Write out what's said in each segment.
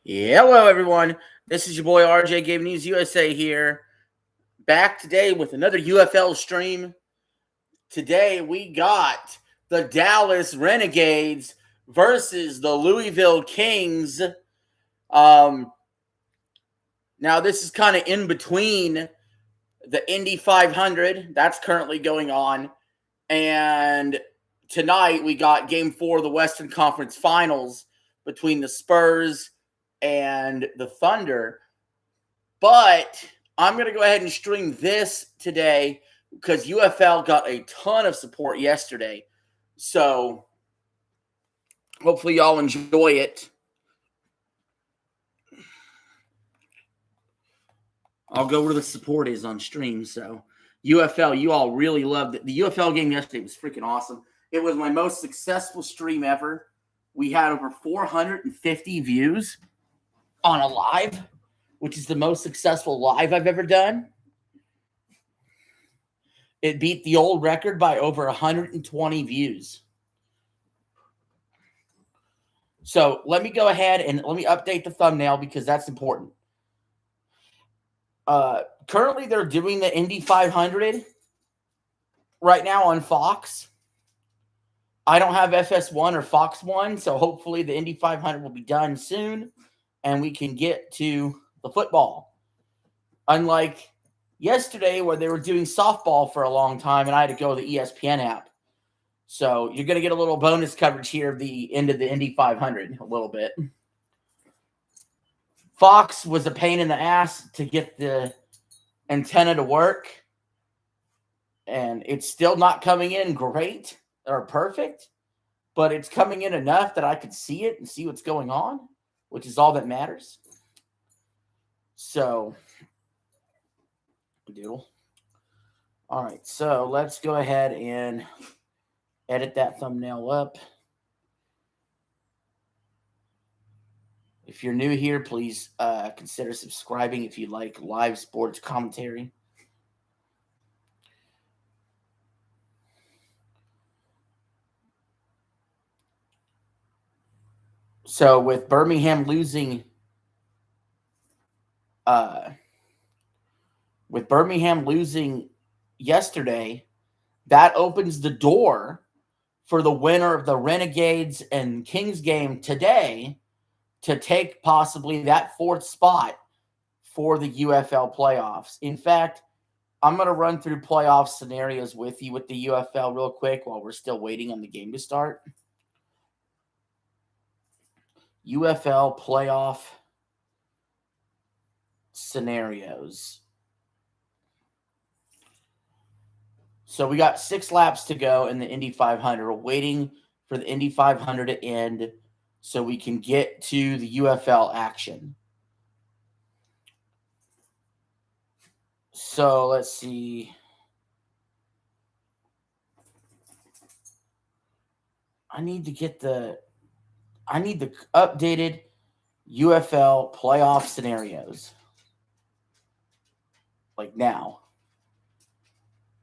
Hello, everyone. This is your boy RJ Game News USA here. Back today with another UFL stream. Today we got the Dallas Renegades versus the Louisville Kings. Now this is kind of in between the Indy 500 that's currently going on, and tonight we got Game 4 of the Western Conference Finals between the Spurs and the Thunder. But I'm going to go ahead and stream this today because UFL got a ton of support yesterday. So hopefully y'all enjoy it. I'll go where the support is on stream. So UFL, you all really loved it. The UFL game yesterday was freaking awesome. It was my most successful stream ever. We had over 450 views on a live, which is the most successful live I've ever done. It beat the old record by over 120 views. So let me go ahead and let me update the thumbnail because that's important. Currently, they're doing the Indy 500 right now on Fox. I don't have FS1 or Fox 1, so hopefully the Indy 500 will be done soon, and we can get to the football. Unlike yesterday where they were doing softball for a long time, and I had to go to the ESPN app. So you're going to get a little bonus coverage here of the end of the Indy 500 a little bit. Fox was a pain in the ass to get the antenna to work, and it's still not coming in great or perfect, but it's coming in enough that I could see it and see what's going on, which is all that matters. So, doodle. All right, so let's go ahead and edit that thumbnail up. If you're new here, please consider subscribing if you like live sports commentary. So with Birmingham losing yesterday, that opens the door for the winner of the Renegades and Kings game today to take possibly that fourth spot for the UFL playoffs. In fact, I'm going to run through playoff scenarios with you with the UFL real quick while we're still waiting on the game to start. UFL playoff scenarios. So we got 6 laps to go in the Indy 500. We're waiting for the Indy 500 to end so we can get to the UFL action. So let's see. I need the updated UFL playoff scenarios. Like now.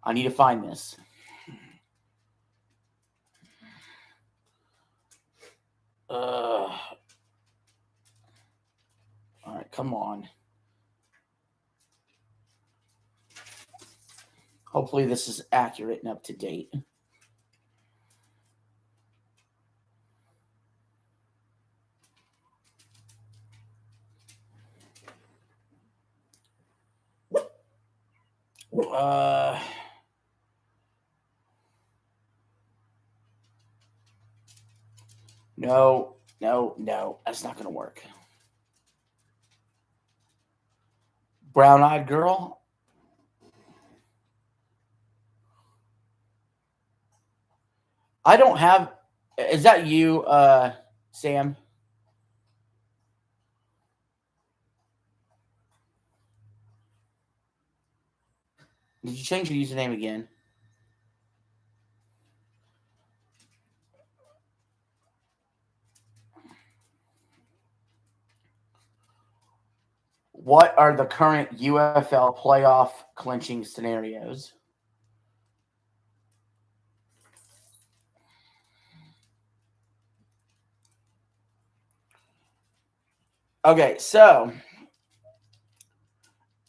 I need to find this. All right, come on. Hopefully this is accurate and up to date. No. That's not going to work. Brown-eyed girl. I don't have... Is that you, Sam? Did you change your username again? What are the current UFL playoff clinching scenarios? Okay, so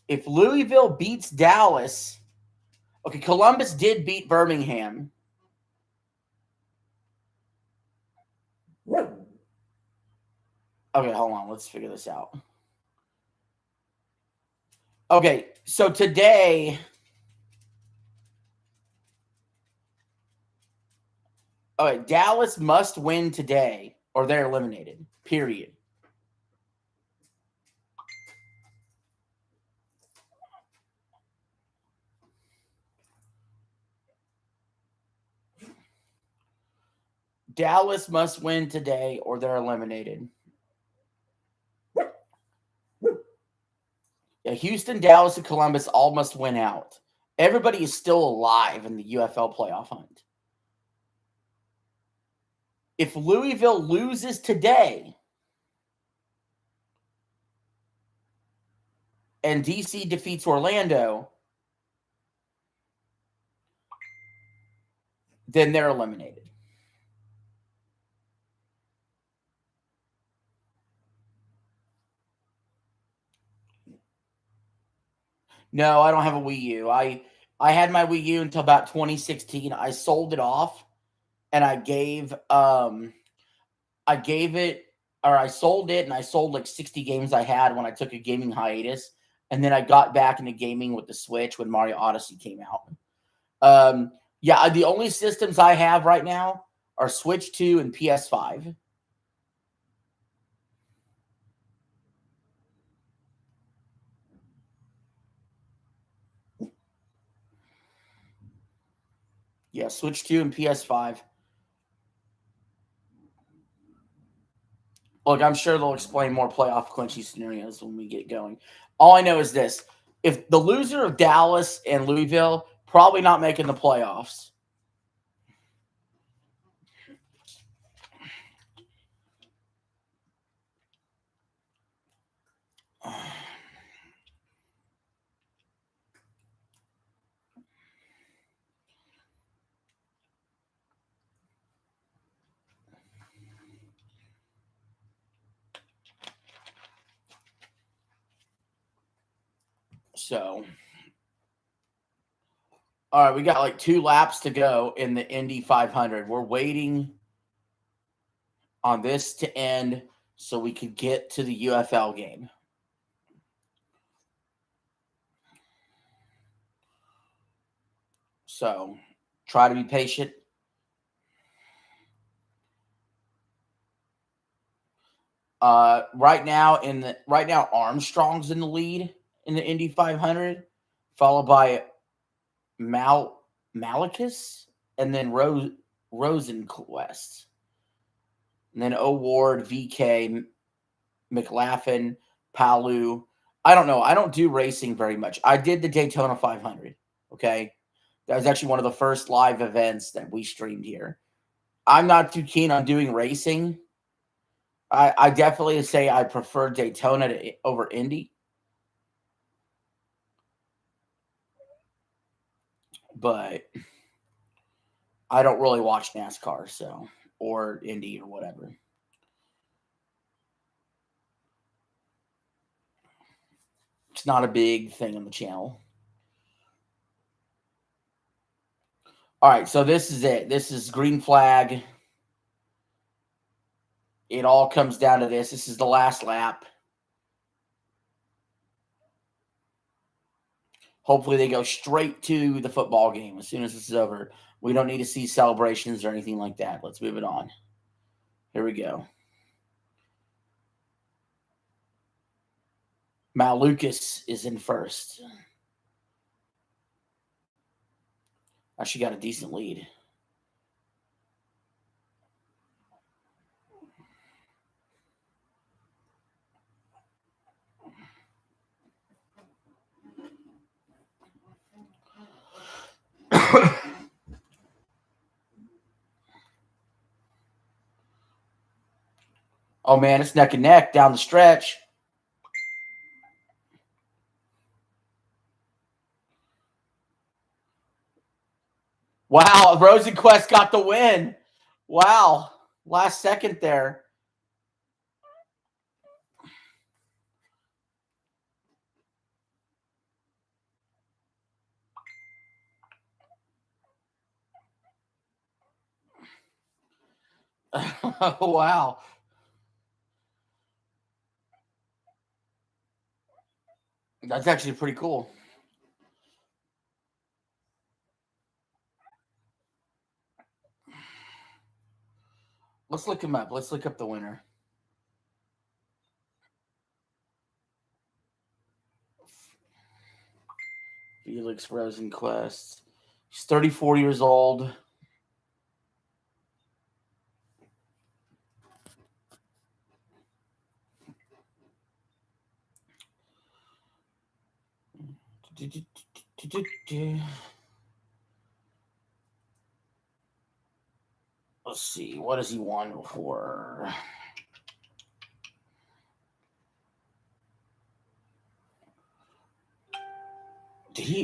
if Louisville beats Dallas, okay, Columbus did beat Birmingham. Okay, hold on. Let's figure this out. Okay, so today, okay, Dallas must win today or they're eliminated, period. Dallas must win today or they're eliminated. Yeah, Houston, Dallas, and Columbus all must win out. Everybody is still alive in the UFL playoff hunt. If Louisville loses today and DC defeats Orlando, then they're eliminated. No, I don't have a Wii U. I had my Wii U until about 2016. I sold it off and I sold it and I sold like 60 games I had when I took a gaming hiatus. And then I got back into gaming with the Switch when Mario Odyssey came out. Yeah, the only systems I have right now are Switch 2 and PS5. Yeah, Switch 2 and PS5. Look, I'm sure they'll explain more playoff clinchy scenarios when we get going. All I know is this. If the loser of Dallas and Louisville, probably not making the playoffs. So, all right, we got like 2 laps to go in the Indy 500. We're waiting on this to end so we could get to the UFL game. So, try to be patient. Right now Armstrong's in the lead in the Indy 500, followed by Malicus and then Rosenquist. And then O'Ward, VK, McLaughlin, Palu. I don't know. I don't do racing very much. I did the Daytona 500. Okay. That was actually one of the first live events that we streamed here. I'm not too keen on doing racing. I definitely say I prefer Daytona over Indy. But I don't really watch NASCAR, so, or Indy or whatever. It's not a big thing on the channel. All right, so this is it. This is green flag. It all comes down to this. This is the last lap. Hopefully they go straight to the football game as soon as this is over. We don't need to see celebrations or anything like that. Let's move it on. Here we go. Malukas is in first. Actually got a decent lead. Oh, man, it's neck and neck down the stretch. Wow, Rosenquist got the win. Wow, last second there. Wow. That's actually pretty cool. Let's look him up. Let's look up the winner. Felix Rosenquist. He's 34 years old. Let's see. What has he won before?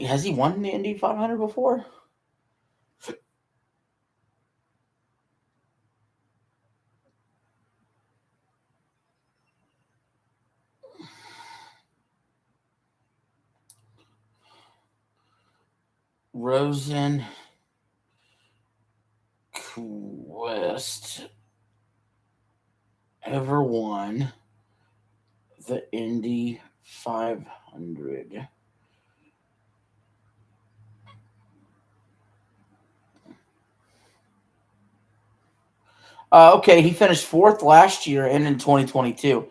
Has he won the Indy 500 before? Rosenquist ever won the Indy 500? Okay, he finished fourth last year and in 2022.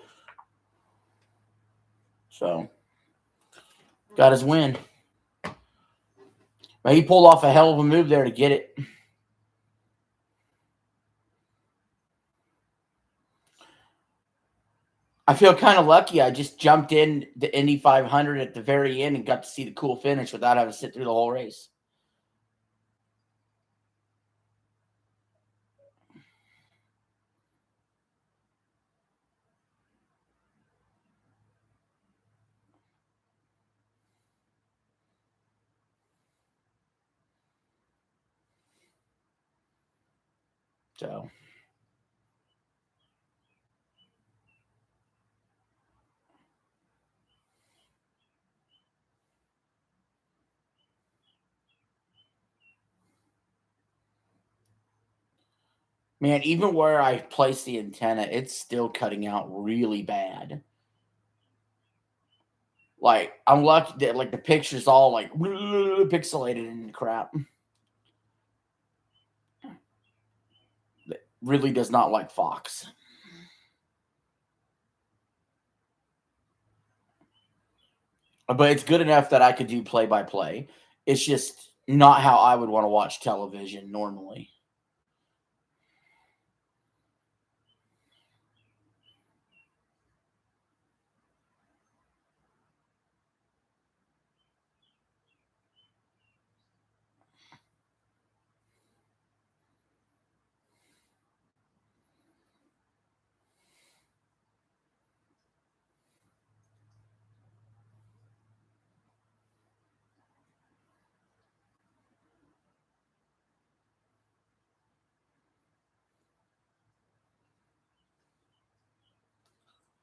So, got his win. But he pulled off a hell of a move there to get it. I feel kind of lucky. I just jumped in the Indy 500 at the very end and got to see the cool finish without having to sit through the whole race. So, man, even where I place the antenna, it's still cutting out really bad. Like, I'm lucky that like the picture's all like pixelated and crap. It really does not like Fox. But it's good enough that I could do play by play. It's just not how I would want to watch television normally.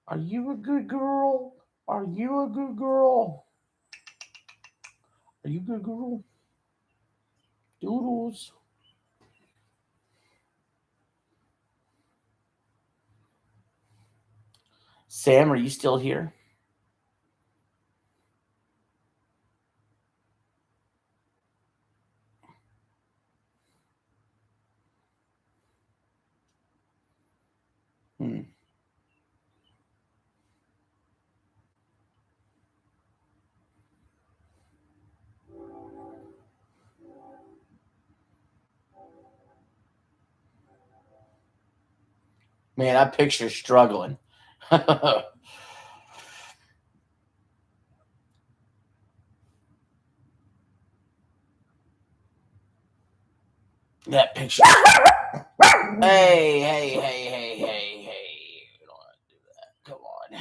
Are you a good girl? Are you a good girl? Are you a good girl? Doodles. Sam, are you still here? Hmm. Man, that picture's struggling. That picture. Hey, hey, hey, hey, hey, hey. We don't want to do that. Come on.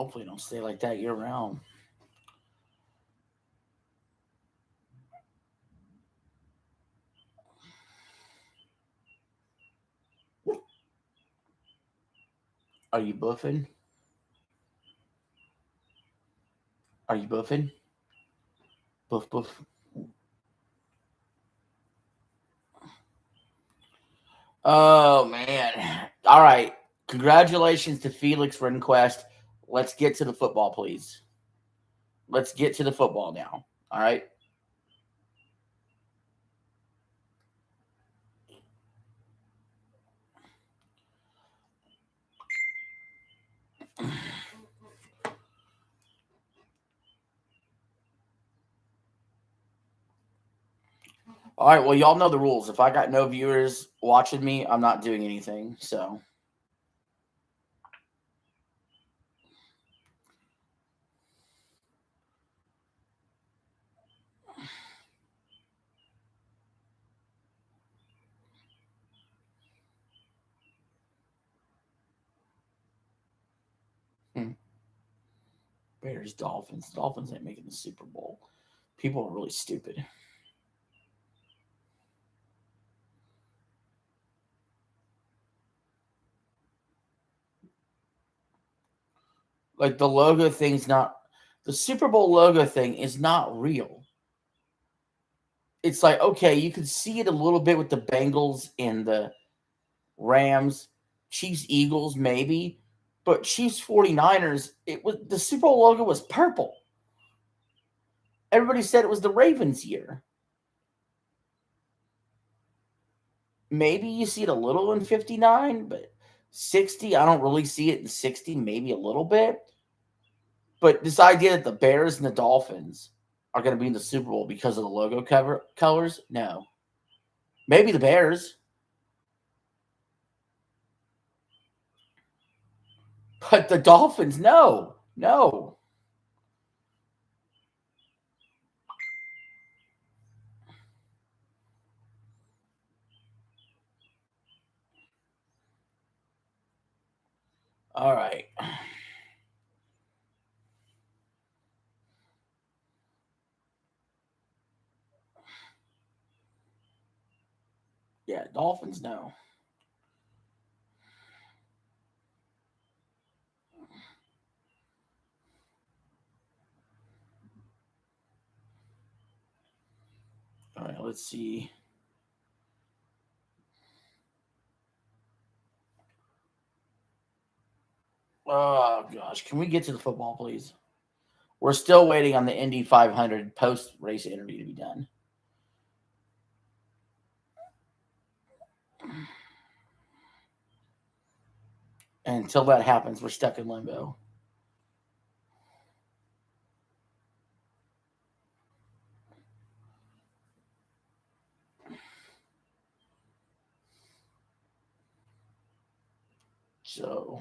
Hopefully, don't stay like that year round. Are you buffing? Are you buffing? Buff, buff. Oh, man. All right. Congratulations to Felix Rehnquist. Let's get to the football, please. Let's get to the football now. All right. All right. Well, y'all know the rules. If I got no viewers watching me, I'm not doing anything. So. Bears, Dolphins. Dolphins ain't making the Super Bowl. People are really stupid. Like the logo thing's not. The Super Bowl logo thing is not real. It's like, okay, you can see it a little bit with the Bengals and the Rams, Chiefs, Eagles, maybe. But Chiefs 49ers, it was the Super Bowl logo was purple. Everybody said it was the Ravens year. Maybe you see it a little in 59, but 60, I don't really see it in 60, maybe a little bit. But this idea that the Bears and the Dolphins are going to be in the Super Bowl because of the logo cover colors, no. Maybe the Bears. But the Dolphins, no. No. All right. Yeah, Dolphins, no. All right, let's see. Oh, gosh. Can we get to the football, please? We're still waiting on the Indy 500 post race interview to be done. And until that happens, we're stuck in limbo. So,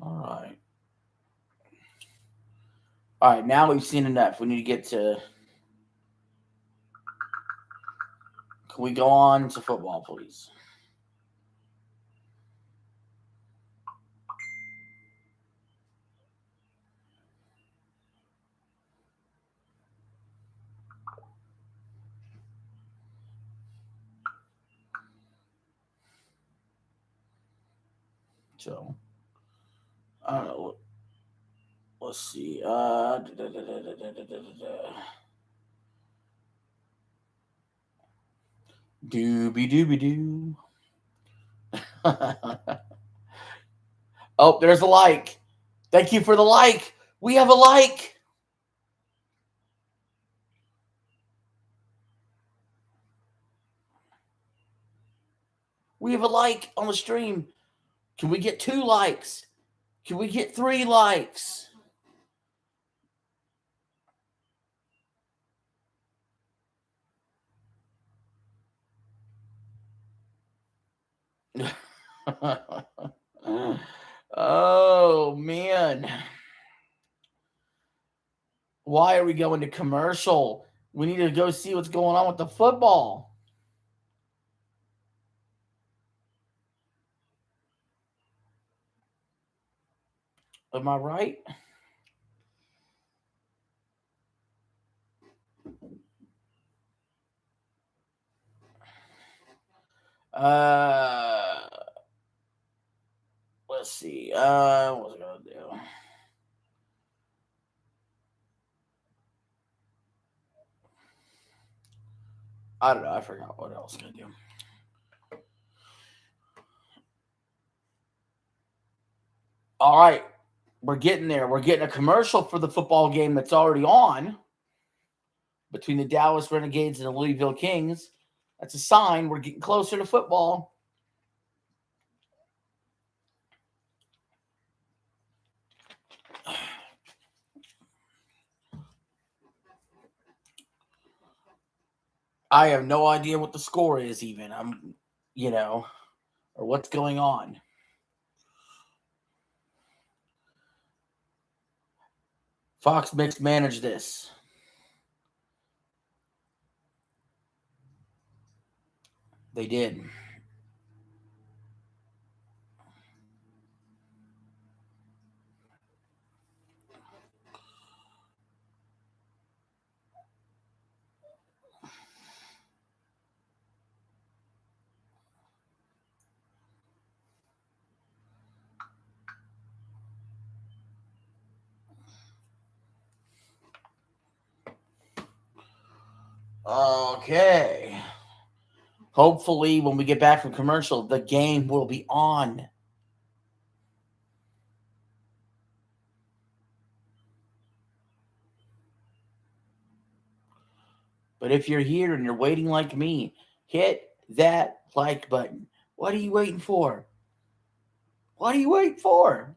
all right. All right, now we've seen enough. We need to get to. Can we go on to football, please? So, I don't know. Let's see. Dooby dooby doo. Oh, there's a like. Thank you for the like. We have a like. We have a like on the stream. Can we get 2 likes? Can we get 3 likes? Oh, man. Why are we going to commercial? We need to go see what's going on with the football. Am I right? Let's see. What's it gonna do? I don't know. I forgot what else gonna do. All right, we're getting there. We're getting a commercial for the football game that's already on between the Dallas Renegades and the Louisville Kings. That's a sign we're getting closer to football. I have no idea what the score is even. Or what's going on. Fox Mix managed this. They did. Okay. Hopefully, when we get back from commercial, the game will be on. But if you're here and you're waiting like me, hit that like button. What are you waiting for? What are you waiting for?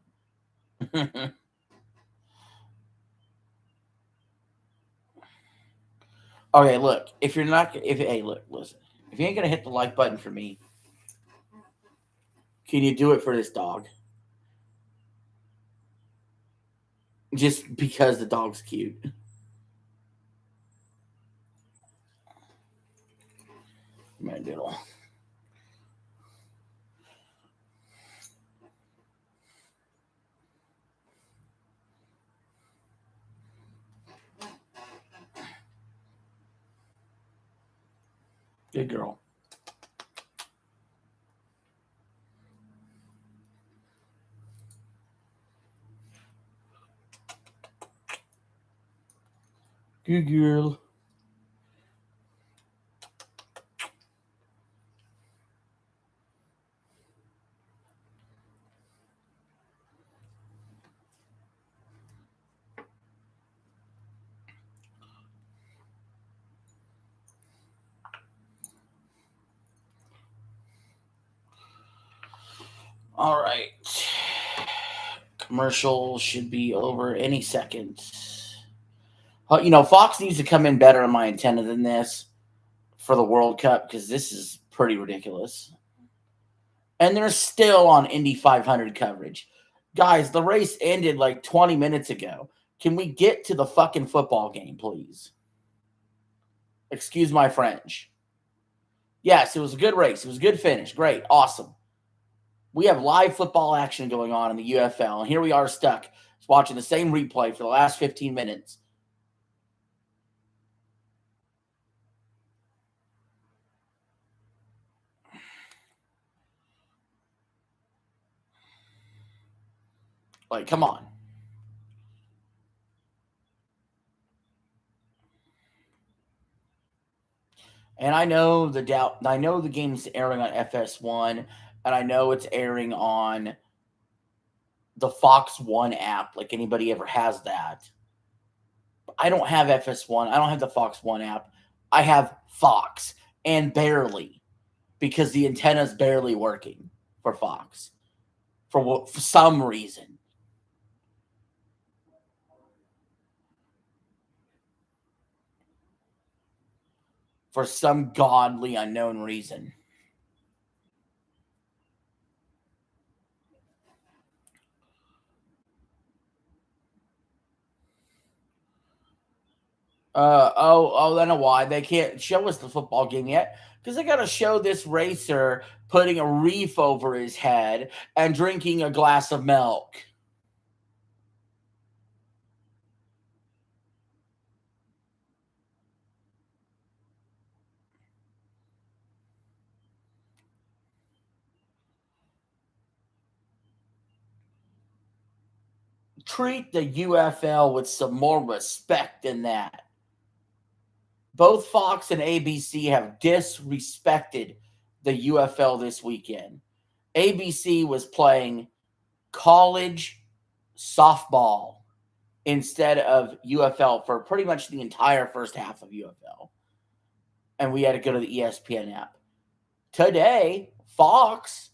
Okay, look. If you're not, hey, look, listen. If you ain't gonna hit the like button for me, can you do it for this dog? Just because the dog's cute. Man, diddle. Good girl. Good girl. All right. Commercial should be over any second. Fox needs to come in better on my antenna than this for the World Cup because this is pretty ridiculous. And they're still on Indy 500 coverage. Guys, the race ended like 20 minutes ago. Can we get to the fucking football game, please? Excuse my French. Yes, it was a good race. It was a good finish. Great. Awesome. We have live football action going on in the UFL, and here we are stuck watching the same replay for the last 15 minutes. Like, come on. And I know the game's airing on FS1, and I know it's airing on the Fox One app, like anybody ever has that. I don't have FS1. I don't have the Fox One app. I have Fox, and barely, because the antenna's barely working for Fox for some reason. For some godly unknown reason. I know why they can't show us the football game yet, because they got to show this racer putting a reef over his head and drinking a glass of milk. Treat the UFL with some more respect than that. Both Fox and ABC have disrespected the UFL this weekend. ABC was playing college softball instead of UFL for pretty much the entire first half of UFL. And we had to go to the ESPN app. Today, Fox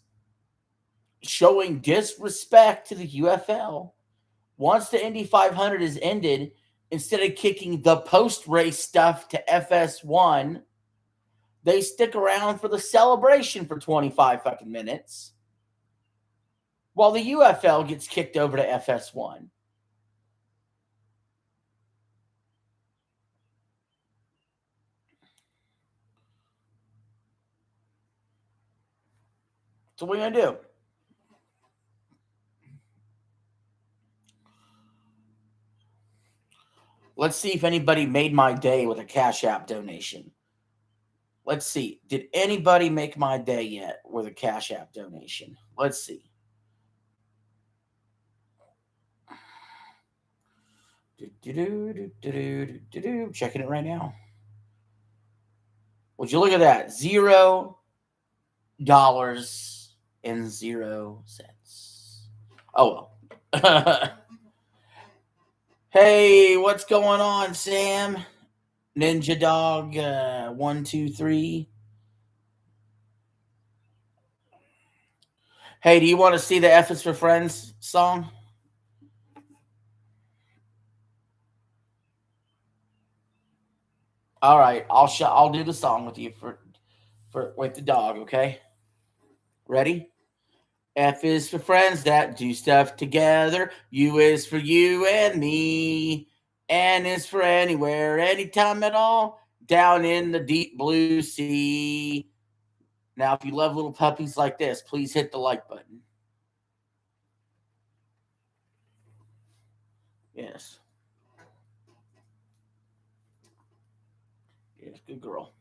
showing disrespect to the UFL. Once the Indy 500 is ended, instead of kicking the post-race stuff to FS1, they stick around for the celebration for 25 fucking minutes while the UFL gets kicked over to FS1. So what are you going to do? Let's see if anybody made my day with a Cash App donation. Let's see. Did anybody make my day yet with a Cash App donation? Let's see. Checking it right now. Would you look at that? $0.00. Oh, well. Hey, what's going on, Sam? Ninja Dog 123. Hey, do you want to see the F is for Friends song? All right, I'll do the song with you for with the dog, okay? Ready? F is for friends that do stuff together. U is for you and me. N is for anywhere, anytime at all. Down in the deep blue sea. Now, if you love little puppies like this, please hit the like button. Yes. Yes, good girl.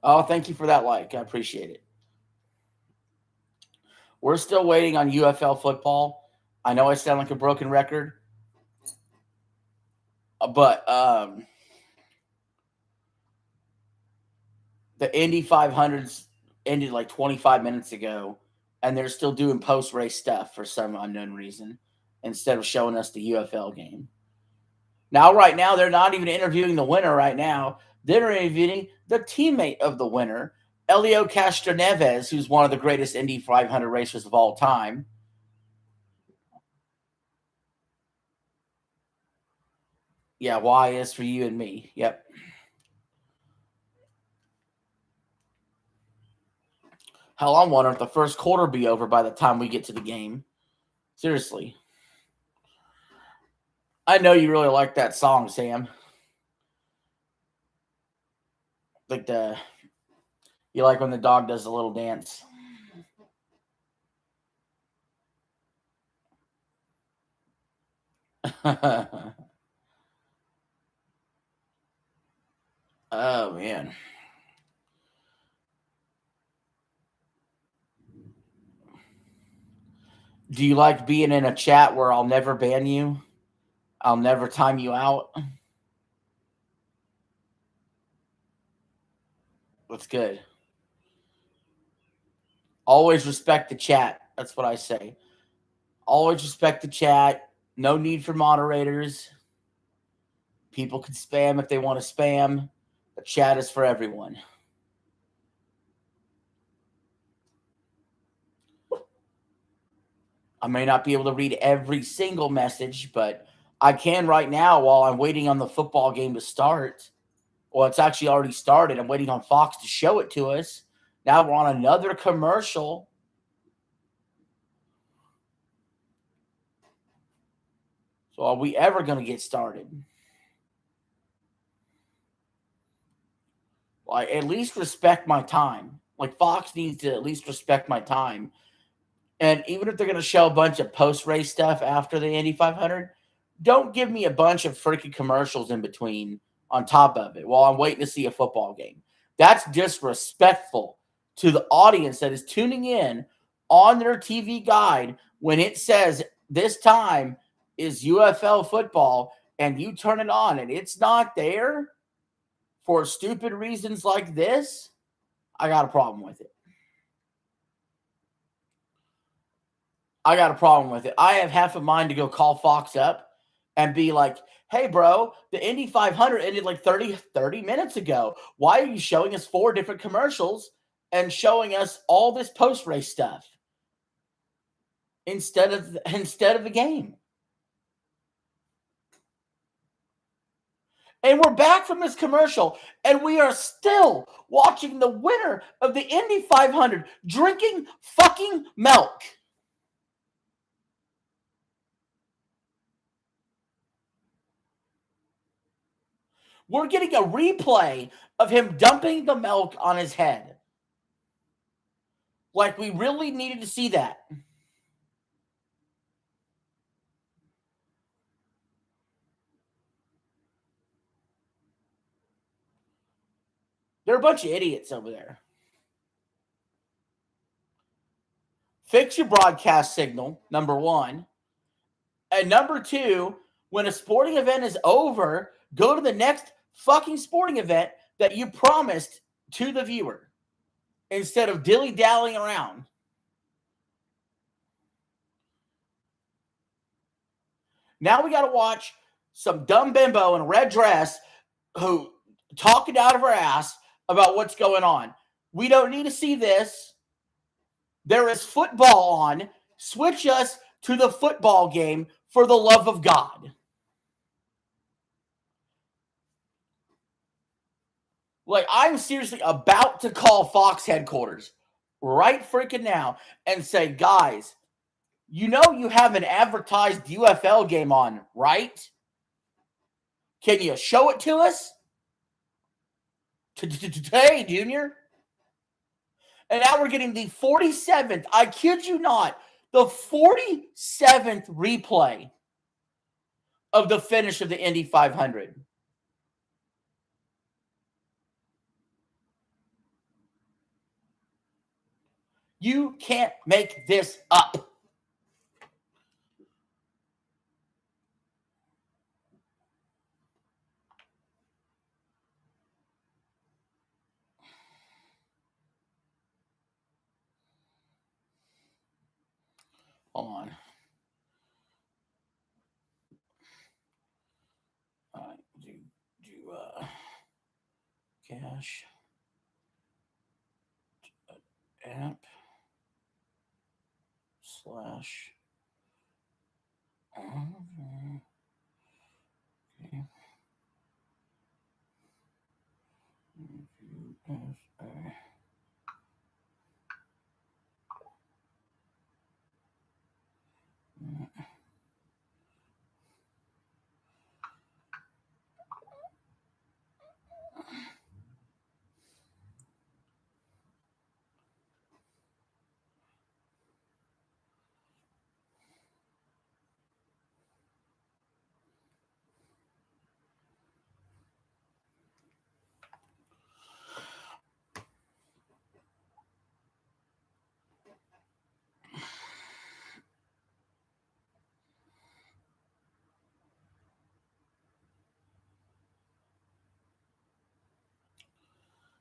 Oh, thank you for that like. I appreciate it. We're still waiting on UFL football. I know I sound like a broken record, but the Indy 500s ended like 25 minutes ago, and they're still doing post-race stuff for some unknown reason instead of showing us the UFL game. Now, right now, they're not even interviewing the winner right now. They're interviewing the teammate of the winner, Elio Castroneves, who's one of the greatest Indy 500 racers of all time. Yeah, Y is for you and me. Yep. Hell, I'm wondering if the first quarter be over by the time we get to the game. Seriously. I know you really like that song, Sam. Like you like when the dog does a little dance. Oh man. Do you like being in a chat where I'll never ban you? I'll never time you out? That's good. Always respect the chat. That's what I say. Always respect the chat. No need for moderators. People can spam if they want to spam. The chat is for everyone. I may not be able to read every single message, but I can right now while I'm waiting on the football game to start. Well, it's actually already started. I'm waiting on Fox to show it to us. Now we're on another commercial. So are we ever going to get started? Like, at least respect my time. Like, Fox needs to at least respect my time. And even if they're going to show a bunch of post-race stuff after the Indy 500, don't give me a bunch of freaking commercials in between on top of it while I'm waiting to see a football game. That's disrespectful to the audience that is tuning in on their TV guide when it says this time is UFL football and you turn it on and it's not there for stupid reasons like this. I got a problem with it. I got a problem with it. I have half a mind to go call Fox up and be like, hey, bro, the Indy 500 ended like 30 minutes ago. Why are you showing us 4 different commercials and showing us all this post-race stuff instead of the game? And we're back from this commercial, and we are still watching the winner of the Indy 500 drinking fucking milk. We're getting a replay of him dumping the milk on his head. Like, we really needed to see that. They're a bunch of idiots over there. Fix your broadcast signal, number one. And number two, when a sporting event is over, go to the next fucking sporting event that you promised to the viewer instead of dilly-dallying around. Now we got to watch some dumb bimbo in a red dress who talking out of her ass about what's going on. We don't need to see this. There is football on. Switch us to the football game for the love of God. Like, I'm seriously about to call Fox headquarters right freaking now and say, guys, you know you have an advertised UFL game on, right? Can you show it to us? Today, Junior? And now we're getting the 47th, I kid you not, the 47th replay of the finish of the Indy 500. You can't make this up. Hold on. All right, cache app slash okay.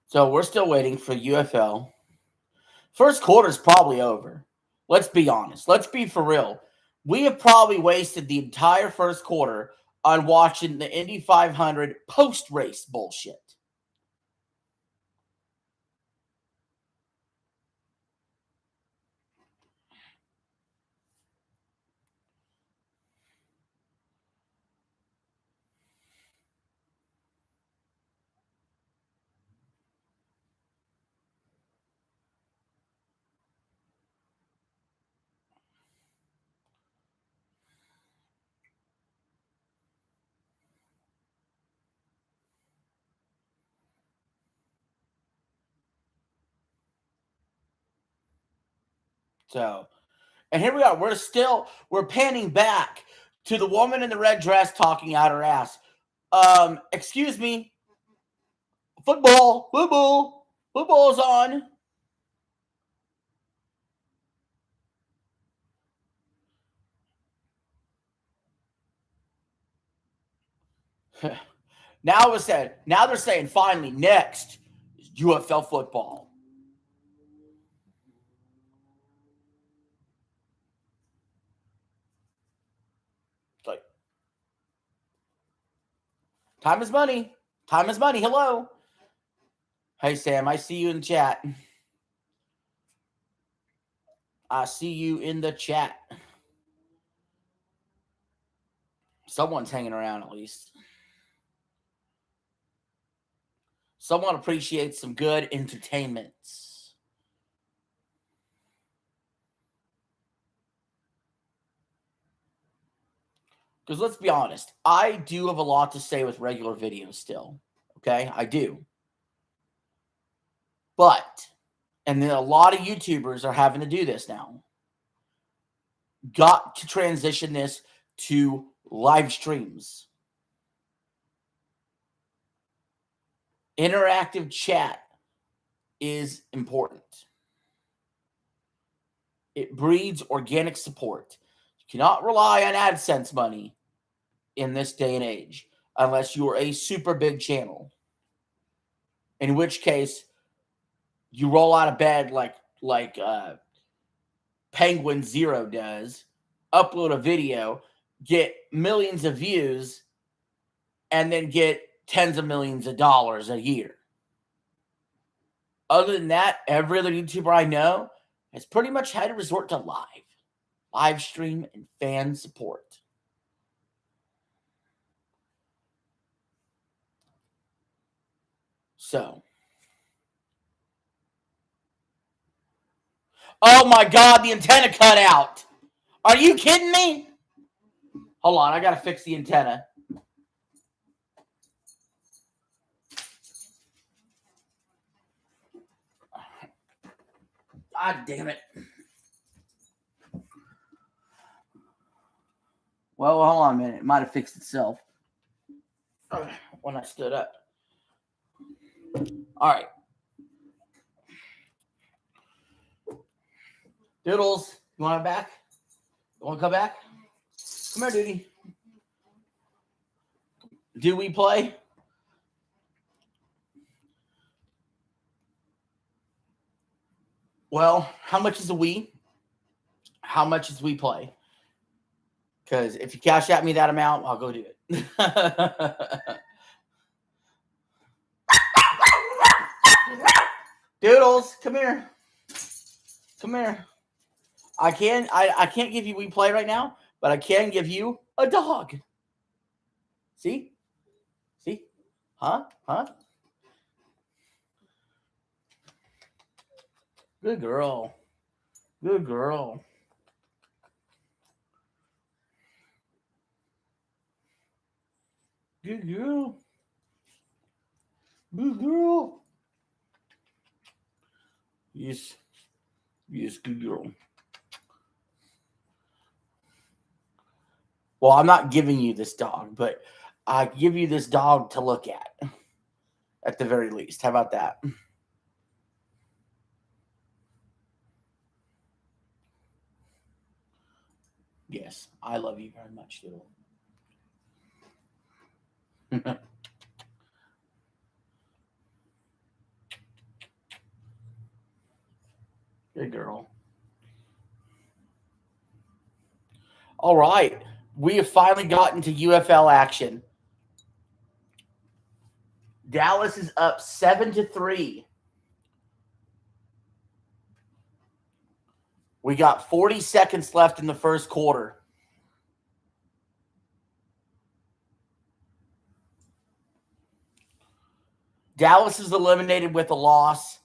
So we're still waiting for UFL. First quarter is probably over. Let's be honest. Let's be for real. We have probably wasted the entire first quarter on watching the Indy 500 post-race bullshit. So, and here we are. We're panning back to the woman in the red dress talking out her ass. Excuse me. Football's on. Now they're saying finally next is UFL football. It's like time is money. Time is money. Hello. Hey Sam, I see you in the chat. I see you in the chat. Someone's hanging around at least. Someone appreciates some good entertainment. Because let's be honest, I do have a lot to say with regular videos still. Okay, I do. But, and then a lot of YouTubers are having to do this now. Got to transition this to live streams. Interactive chat is important. It breeds organic support. You cannot rely on AdSense money in this day and age unless you are a super big channel. In which case, you roll out of bed like Penguin Zero does, upload a video, get millions of views, and then get tens of millions of dollars a year. Other than that, every other YouTuber I know has pretty much had to resort to live stream and fan support. So, oh my God, the antenna cut out. Are you kidding me? Hold on, I got to fix the antenna. God damn it. Well, hold on a minute. It might have fixed itself when I stood up. All right. Doodles, you want it back? You want to come back? Come here, Duty. Do we play? Well, how much is a we? How much is we play? Because if you cash out me that amount, I'll go do it. Doodles, come here. Come here. I can't give you we play right now, but I can give you a dog. See? See? Huh? Good girl. Good girl. Good girl. Good girl. Yes. Yes, good girl. Well, I'm not giving you this dog, but I give you this dog to look at the very least. How about that? Yes, I love you very much, Doodle. Good girl. All right. We have finally gotten to UFL action. Dallas is up 7-3. We got 40 seconds left in the first quarter. Dallas is eliminated with a loss.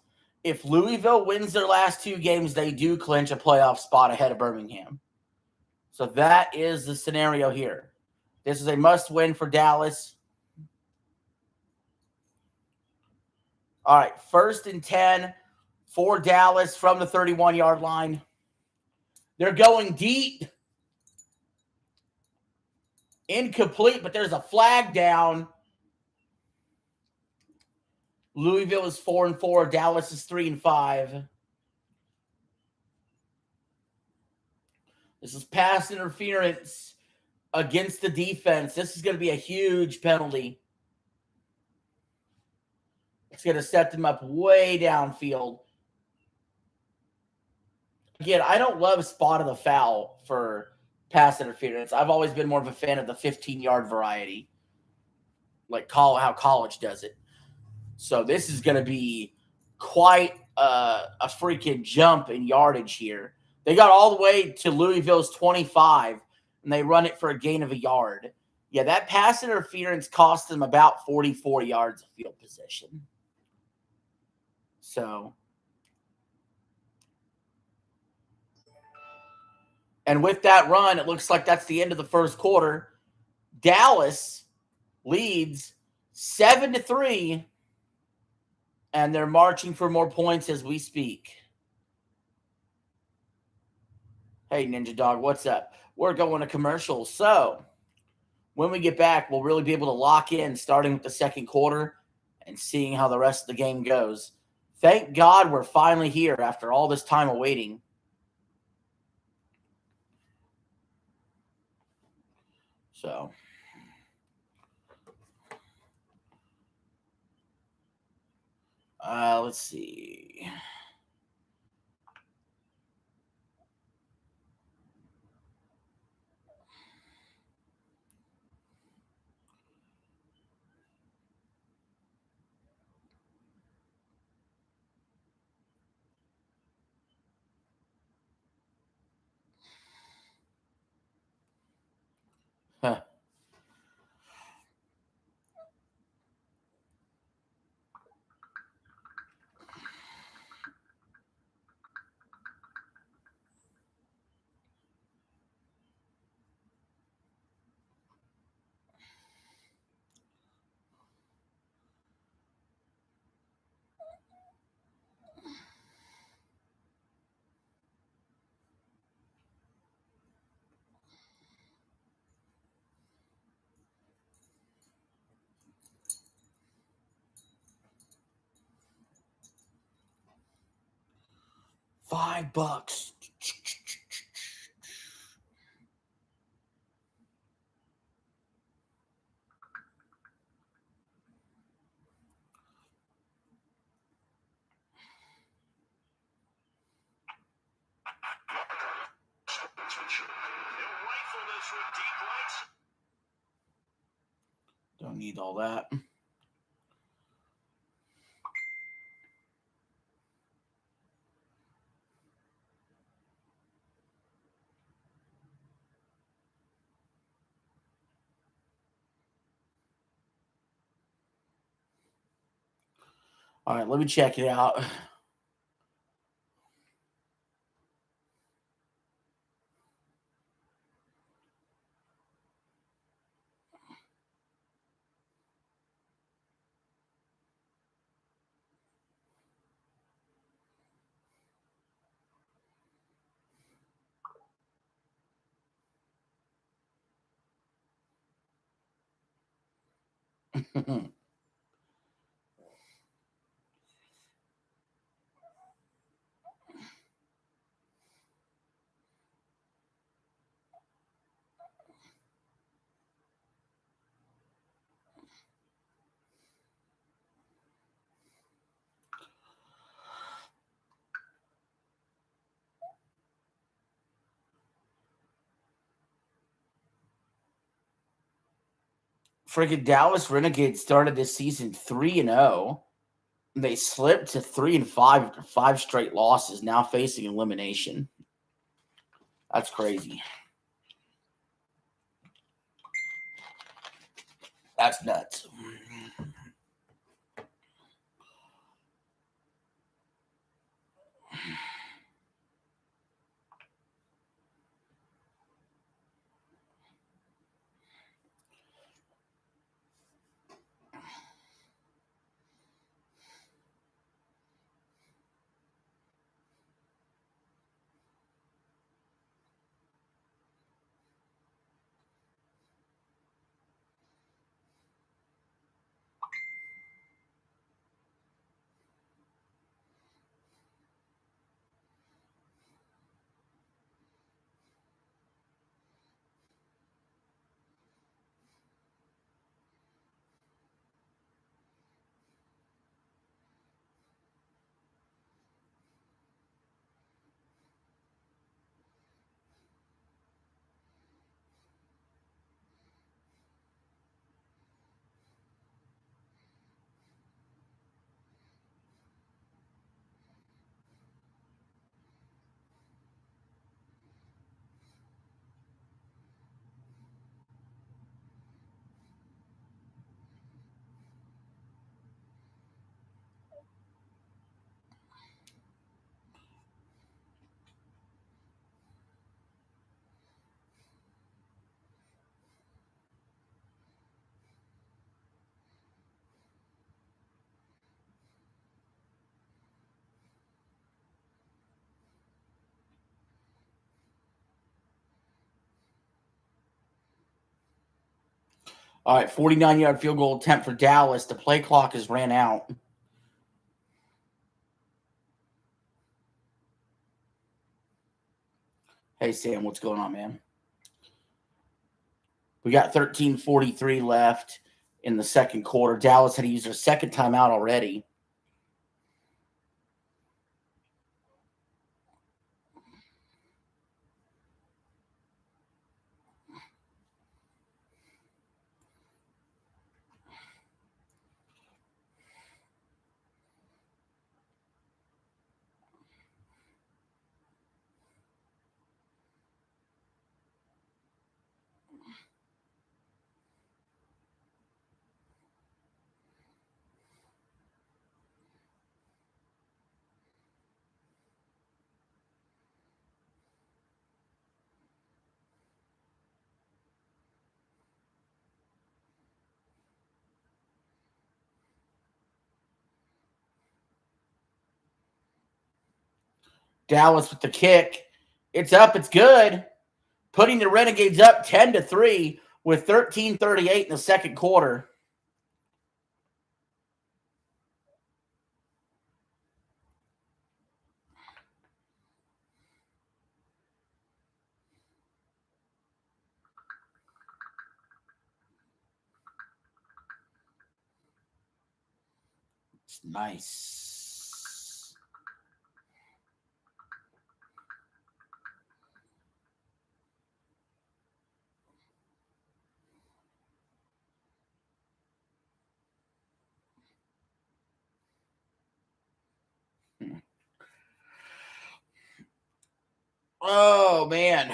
If Louisville wins their last two games, they do clinch a playoff spot ahead of Birmingham. So that is the scenario here. This is a must-win for Dallas. All right, 1st and 10 for Dallas from the 31-yard line. They're going deep. Incomplete, but there's a flag down. Louisville is 4-4. Dallas is 3-5. This is pass interference against the defense. This is going to be a huge penalty. It's going to set them up way downfield. Again, I don't love spot of the foul for pass interference. I've always been more of a fan of the 15-yard variety, like how college does it. So this is going to be quite a freaking jump in yardage here. They got all the way to Louisville's 25, and they run it for a gain of a yard. Yeah, that pass interference cost them about 44 yards of field position. So, and with that run, it looks like that's the end of the first quarter. Dallas leads 7-3, and they're marching for more points as we speak. Hey, Ninja Dog, what's up? We're going to commercial. So when we get back, we'll really be able to lock in starting with the second quarter and seeing how the rest of the game goes. Thank God we're finally here after all this time of waiting. So let's see. Huh. $5. Don't need all that. All right, let me check it out. Friggin' Dallas Renegades started this season 3-0. They slipped to 3-5 after 5 straight losses, now facing elimination. That's crazy. That's nuts. All right, 49-yard field goal attempt for Dallas. The play clock has ran out. Hey, Sam, what's going on, man? We got 13:43 left in the second quarter. Dallas had to use their second timeout already. Dallas with the kick. It's up. It's good. Putting the Renegades up 10-3 with 13:38 in the second quarter. It's nice. Oh, man.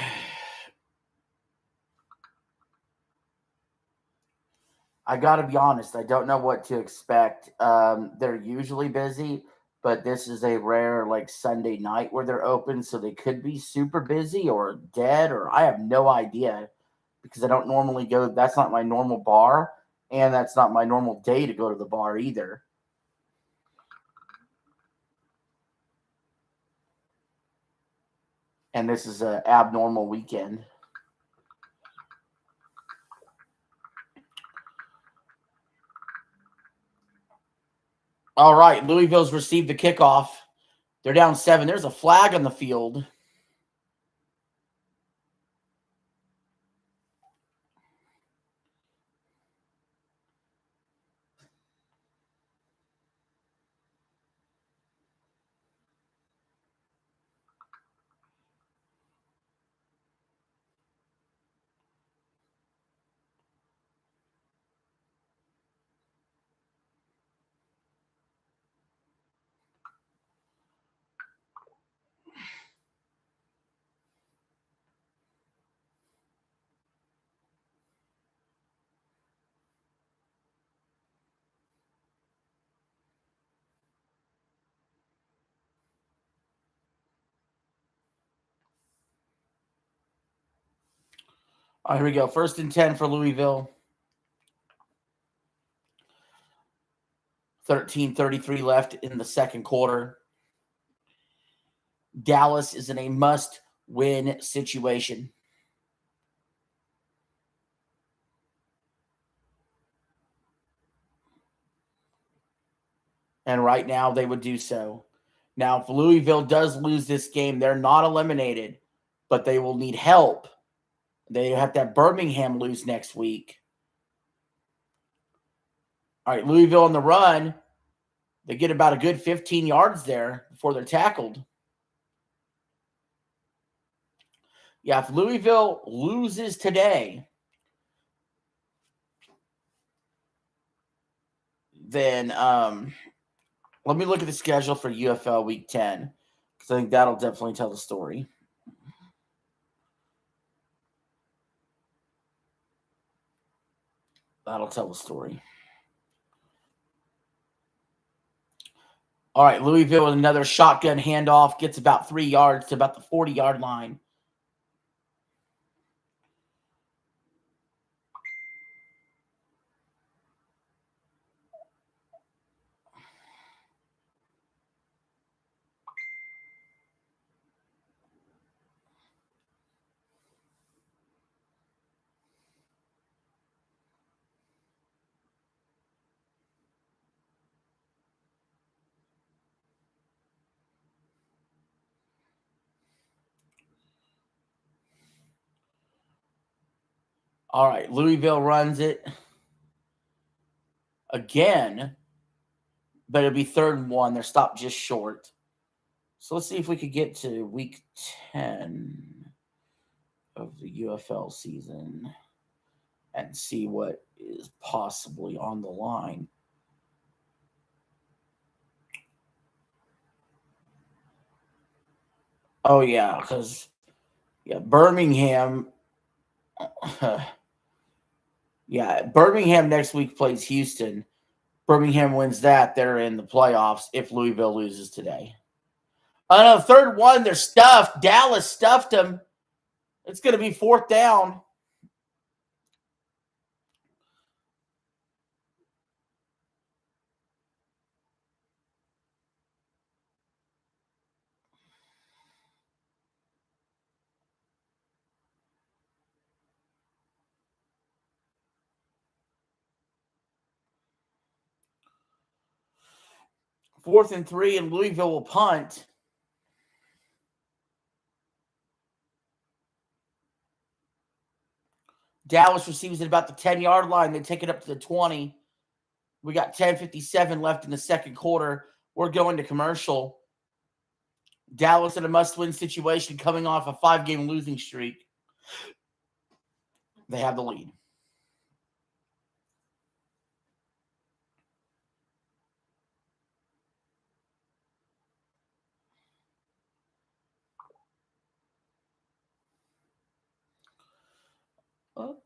I got to be honest. I don't know what to expect. They're usually busy, but this is a rare like Sunday night where they're open, so they could be super busy or dead, or I have no idea because I don't normally go. That's not my normal bar, and that's not my normal day to go to the bar either. And this is an abnormal weekend. All right, Louisville's received the kickoff. They're down 7. There's a flag on the field. All right, here we go. 1st and 10 for Louisville. 13:33 left in the second quarter. Dallas is in a must-win situation. And right now they would do so. Now, if Louisville does lose this game, they're not eliminated, but they will need help. They have to have Birmingham lose next week. All right, Louisville on the run. They get about a good 15 yards there before they're tackled. Yeah, if Louisville loses today, then let me look at the schedule for UFL Week 10 because I think that'll definitely tell the story. That'll tell the story. All right, Louisville with another shotgun handoff gets about 3 yards to about the 40-yard line. All right, Louisville runs it again, but it'll be 3rd and 1. They're stopped just short. So let's see if we could get to week 10 of the UFL season and see what is possibly on the line. Oh, yeah, because Birmingham. Birmingham next week plays Houston. Birmingham wins that. They're in the playoffs if Louisville loses today. On the 3rd one, they're stuffed. Dallas stuffed them. It's going to be 4th down. Fourth and 3, and Louisville will punt. Dallas receives at about the 10-yard line. They take it up to the 20. We got 10:57 left in the second quarter. We're going to commercial. Dallas in a must-win situation coming off a 5-game losing streak. They have the lead. Oh.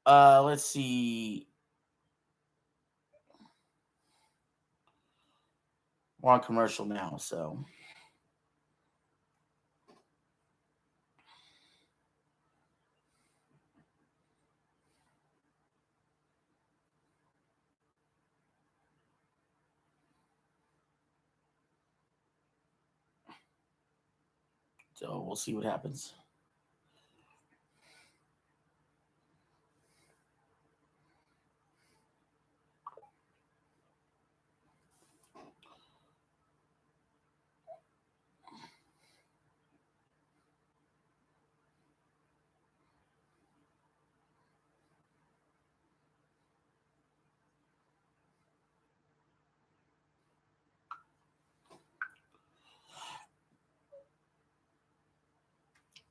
Let's see. We're on commercial now, so. So we'll see what happens.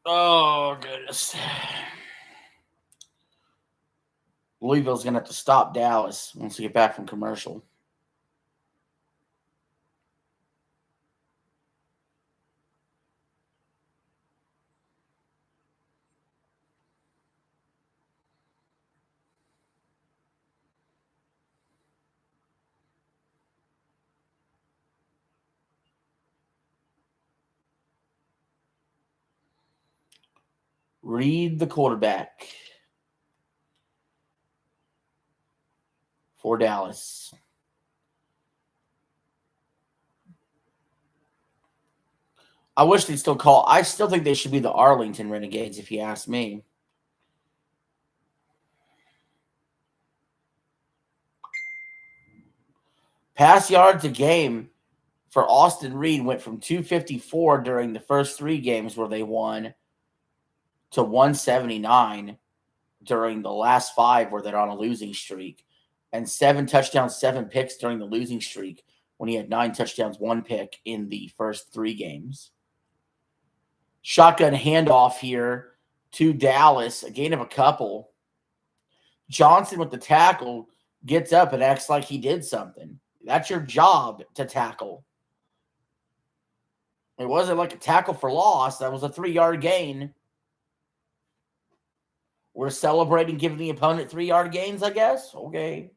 Oh, goodness. Louisville's going to have to stop Dallas once we get back from commercial. Read the quarterback for Dallas. I wish they'd still call. I still think they should be the Arlington Renegades, if you ask me. Pass yards a game for Austin Reed went from 254 during the first 3 games where they won to 179 during the last 5 where they're on a losing streak, and 7 touchdowns, 7 picks during the losing streak when he had 9 touchdowns, 1 pick in the first 3 games. Shotgun handoff here to Dallas, a gain of a couple. Johnson with the tackle gets up and acts like he did something. That's your job, to tackle. It wasn't like a tackle for loss. That was a 3-yard gain. We're celebrating giving the opponent 3-yard gains, I guess. Okay.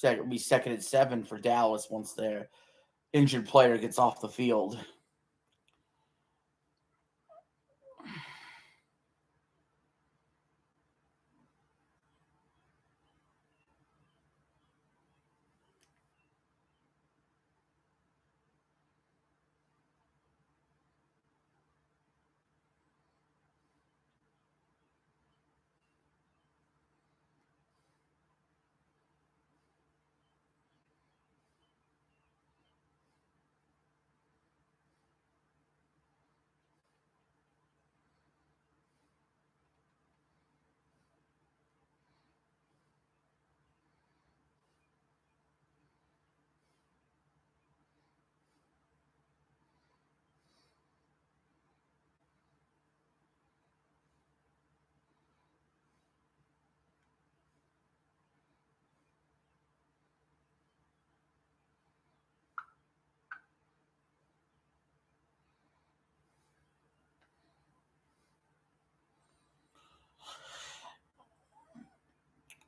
It'll be 2nd and 7 for Dallas once their injured player gets off the field.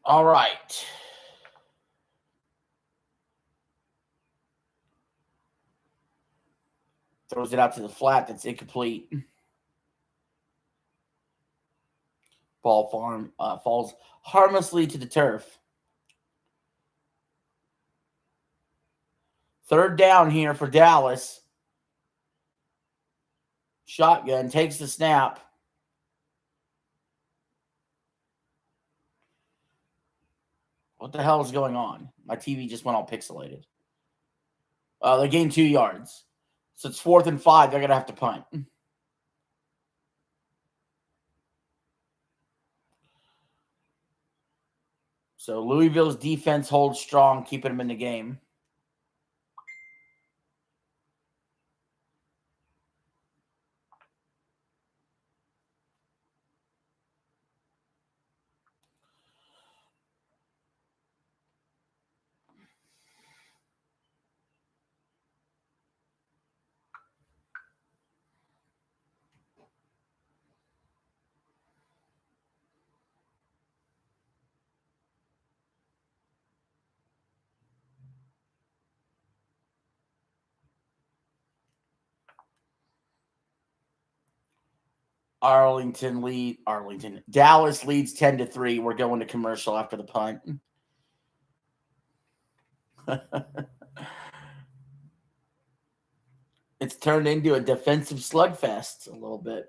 All right. Throws it out to the flat. That's incomplete. Ball falls harmlessly to the turf. 3rd down here for Dallas. Shotgun takes the snap. What the hell is going on? My TV just went all pixelated. They gained 2 yards. So it's 4th and 5. They're going to have to punt. So Louisville's defense holds strong, keeping them in the game. Dallas leads 10-3. We're going to commercial after the punt. It's turned into a defensive slugfest a little bit.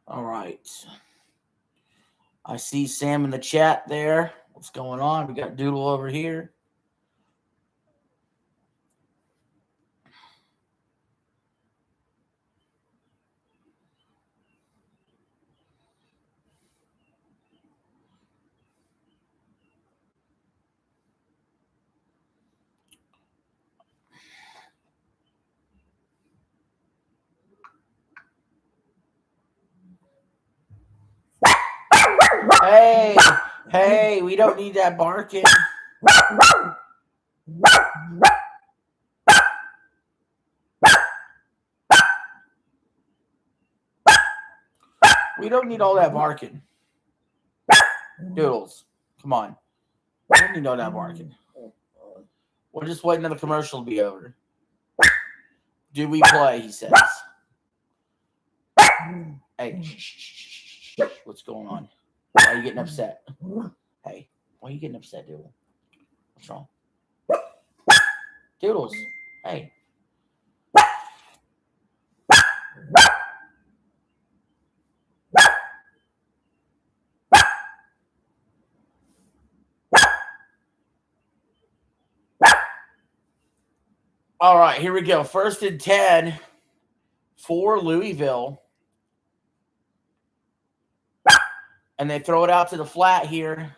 All right. I see Sam in the chat there. What's going on? We got Doodle over here. Hey, we don't need that barking. We don't need all that barking. Doodles, come on. We don't need all that barking. We're just waiting for the commercial to be over. Do we play, he says. Hey, shh. What's going on? Why are you getting upset? Hey, why are you getting upset, Doodle? What's wrong? Doodles, hey. All right, here we go. 1st and 10 for Louisville. And they throw it out to the flat here.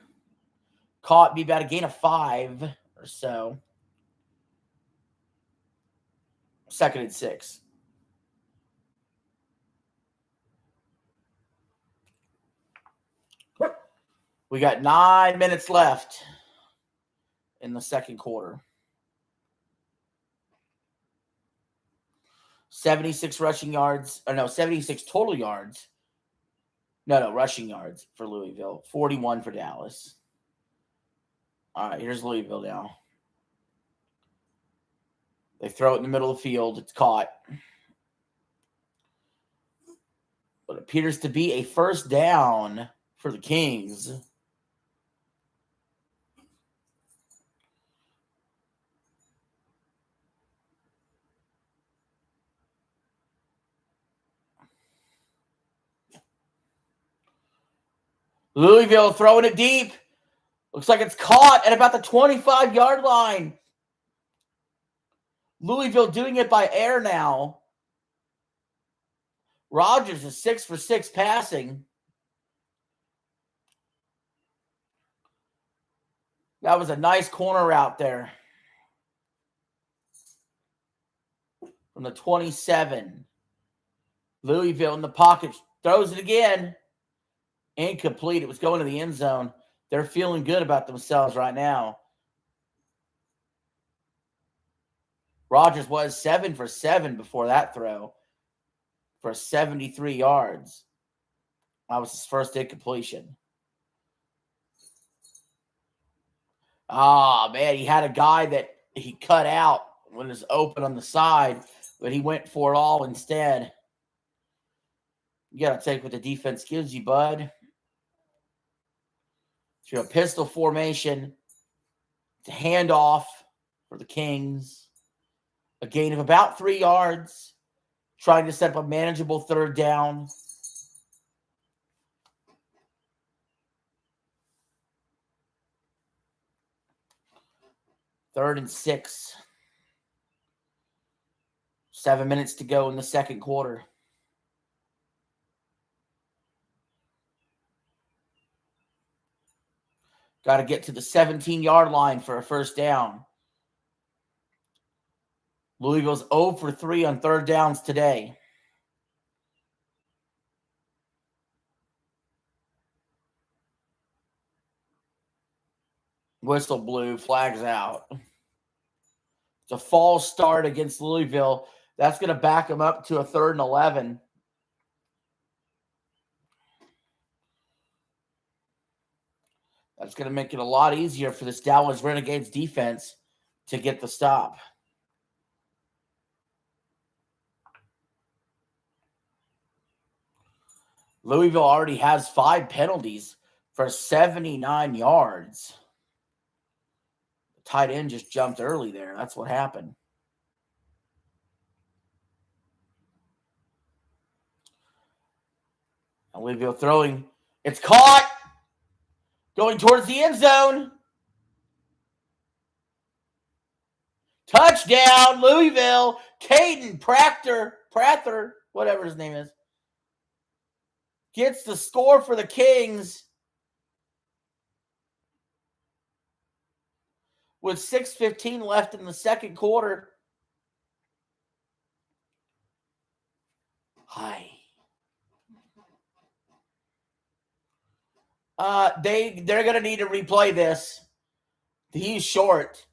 Caught, be about a gain of 5 or so. 2nd and 6. We got 9 minutes left in the second quarter. 76 rushing yards. Or no, 76 total yards. No, rushing yards for Louisville. 41 for Dallas. All right, here's Louisville now. They throw it in the middle of the field. It's caught. But it appears to be a first down for the Kings. Louisville throwing it deep. Looks like it's caught at about the 25-yard line. Louisville doing it by air now. Rogers is 6 for 6 passing. That was a nice corner route there. From the 27. Louisville in the pocket. Throws it again. Incomplete. It was going to the end zone. They're feeling good about themselves right now. Rogers was 7 for 7 before that throw for 73 yards. That was his first incompletion. Man, he had a guy that he cut out when it was open on the side, but he went for it all instead. You got to take what the defense gives you, bud. So a pistol formation. It's a handoff for the Kings. A gain of about 3 yards. Trying to set up a manageable third down. Third and 6. 7 minutes to go in the second quarter. Got to get to the 17-yard line for a first down. Louisville's 0 for 3 on third downs today. Whistle blew, flags out. It's a false start against Louisville. That's going to back them up to a 3rd and 11. That's going to make it a lot easier for this Dallas Renegades defense to get the stop. Louisville already has 5 penalties for 79 yards. The tight end just jumped early there. That's what happened. Louisville throwing. It's caught. Going towards the end zone. Touchdown, Louisville. Caden Prather, whatever his name is, gets the score for the Kings with 6:15 left in the second quarter. Hi. They're going to need to replay this. He's short.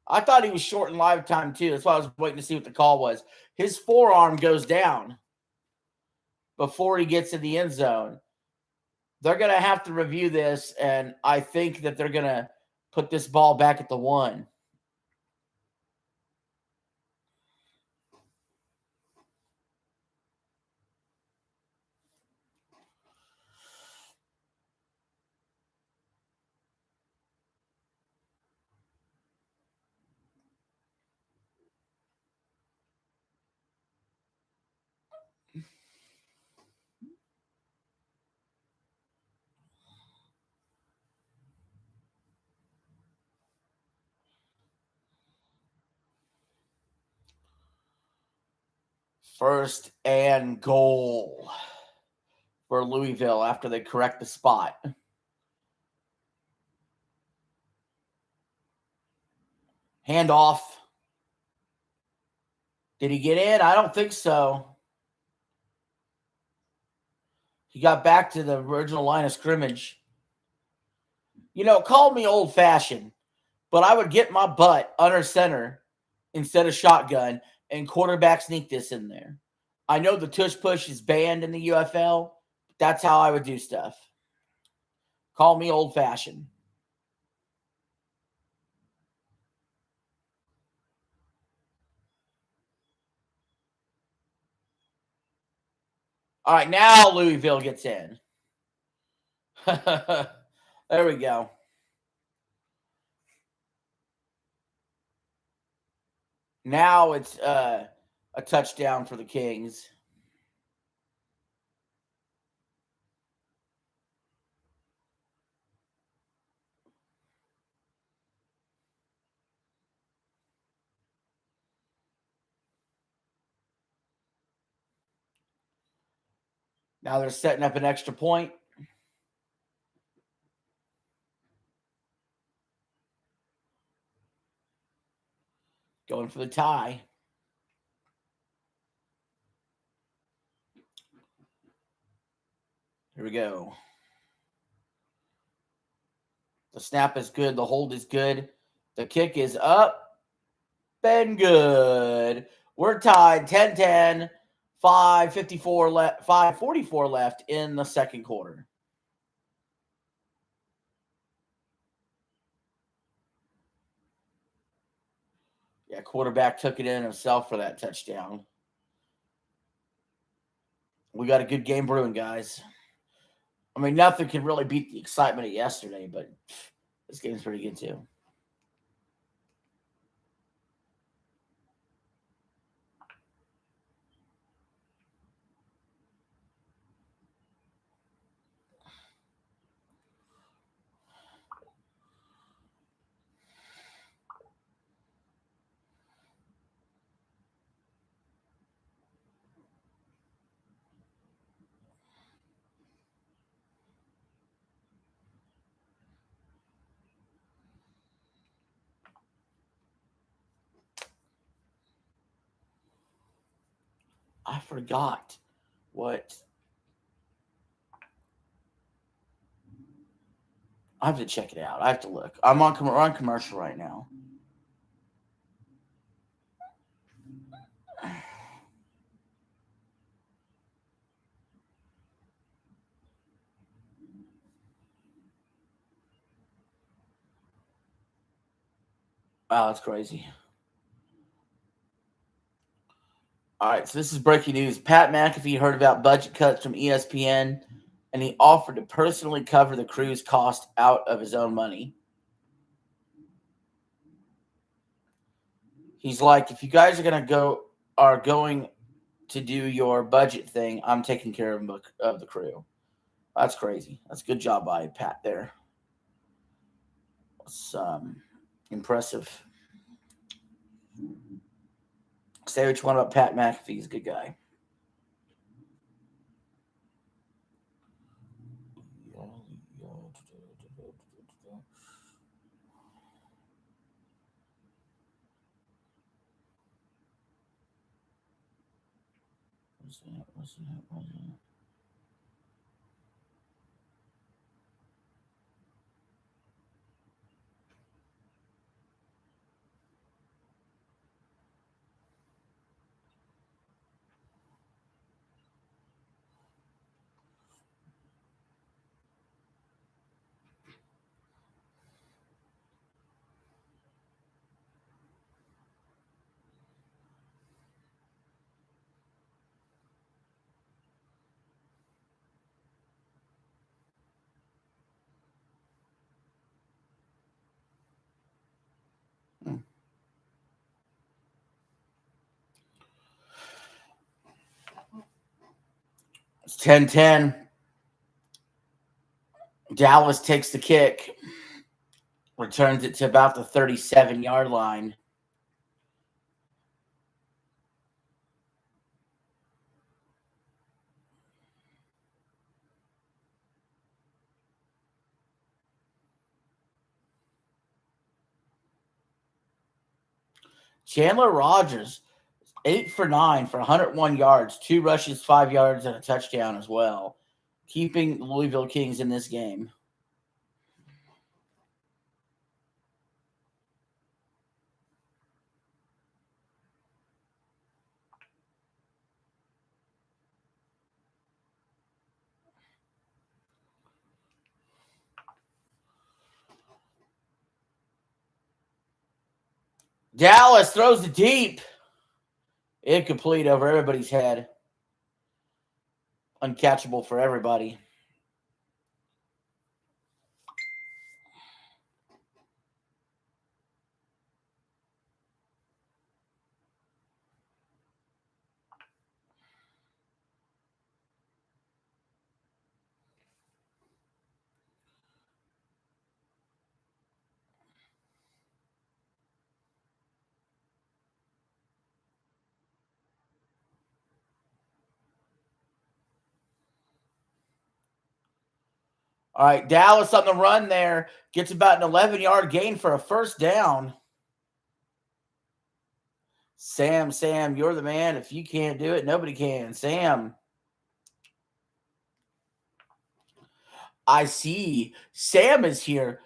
I thought he was short in live time, too. That's why I was waiting to see what the call was. His forearm goes down before he gets in the end zone. They're going to have to review this, and I think that they're going to put this ball back at the 1. First and goal for Louisville after they correct the spot. Handoff. Did he get in? I don't think so. He got back to the original line of scrimmage. You know, call me old-fashioned, but I would get my butt under center instead of shotgun and quarterback sneak this in there. I know the tush push is banned in the UFL. But that's how I would do stuff. Call me old-fashioned. All right, now Louisville gets in. There we go. Now it's a touchdown for the Kings. Now they're setting up an extra point. Going for the tie. Here we go. The snap is good. The hold is good. The kick is up and good. We're tied 10-10. 5:44 left in the second quarter. Yeah, quarterback took it in himself for that touchdown. We got a good game brewing, guys. I mean, nothing can really beat the excitement of yesterday, but this game's pretty good too. I forgot what. I have to check it out. I have to look. We're on commercial right now. Wow, that's crazy. All right, so this is breaking news. Pat McAfee heard about budget cuts from ESPN, and he offered to personally cover the crew's cost out of his own money. He's like, if you guys are going to do your budget thing, I'm taking care of the crew. That's crazy. That's a good job by Pat there. It's impressive. Say what you want about Pat McAfee. He's a good guy. What's that? It's 10-10. Dallas takes the kick, returns it to about the 37-yard line. Chandler Rogers, 8 for 9 for 101 yards, 2 rushes, 5 yards, and a touchdown as well, keeping the Louisville Kings in this game. Dallas throws it deep. Incomplete over everybody's head. Uncatchable for everybody. All right, Dallas on the run there. Gets about an 11-yard gain for a first down. Sam, you're the man. If you can't do it, nobody can. Sam. I see. Sam is here.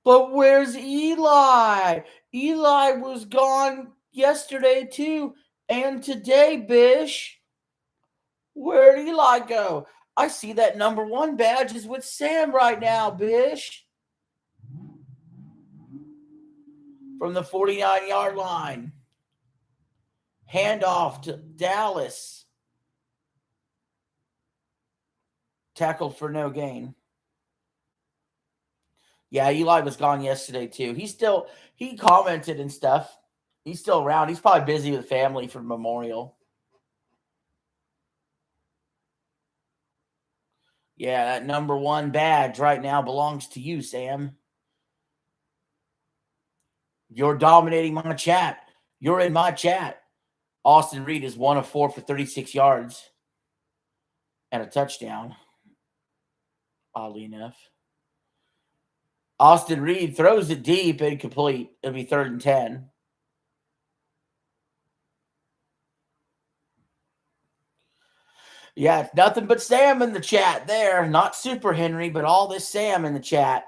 But where's Eli? Eli was gone yesterday too. And today, Bish. Where'd Eli go? I see that number 1 badge is with Sam right now, Bish. From the 49-yard line. Handoff to Dallas. Tackled for no gain. Yeah, Eli was gone yesterday too. He commented and stuff. He's still around. He's probably busy with family for Memorial. Yeah, that number 1 badge right now belongs to you, Sam. You're dominating my chat. You're in my chat. Austin Reed is 1 of 4 for 36 yards and a touchdown, oddly enough. Austin Reed throws it deep, incomplete. It'll be 3rd and 10. Yeah, it's nothing but Sam in the chat there. Not Super Henry, but all this Sam in the chat.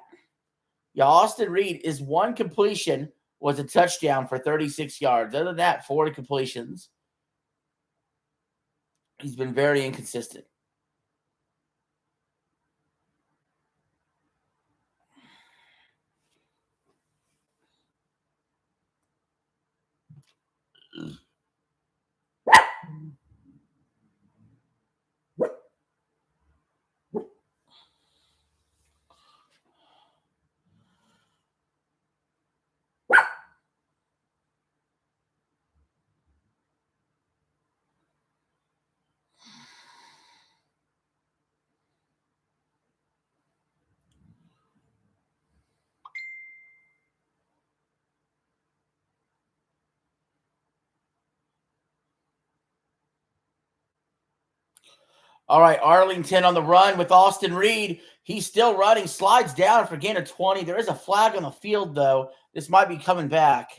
Yeah, Austin Reed is 1 completion, was a touchdown for 36 yards. Other than that, 4 completions. He's been very inconsistent. All right, Arlington on the run with Austin Reed. He's still running, slides down for a gain of 20. There is a flag on the field, though. This might be coming back.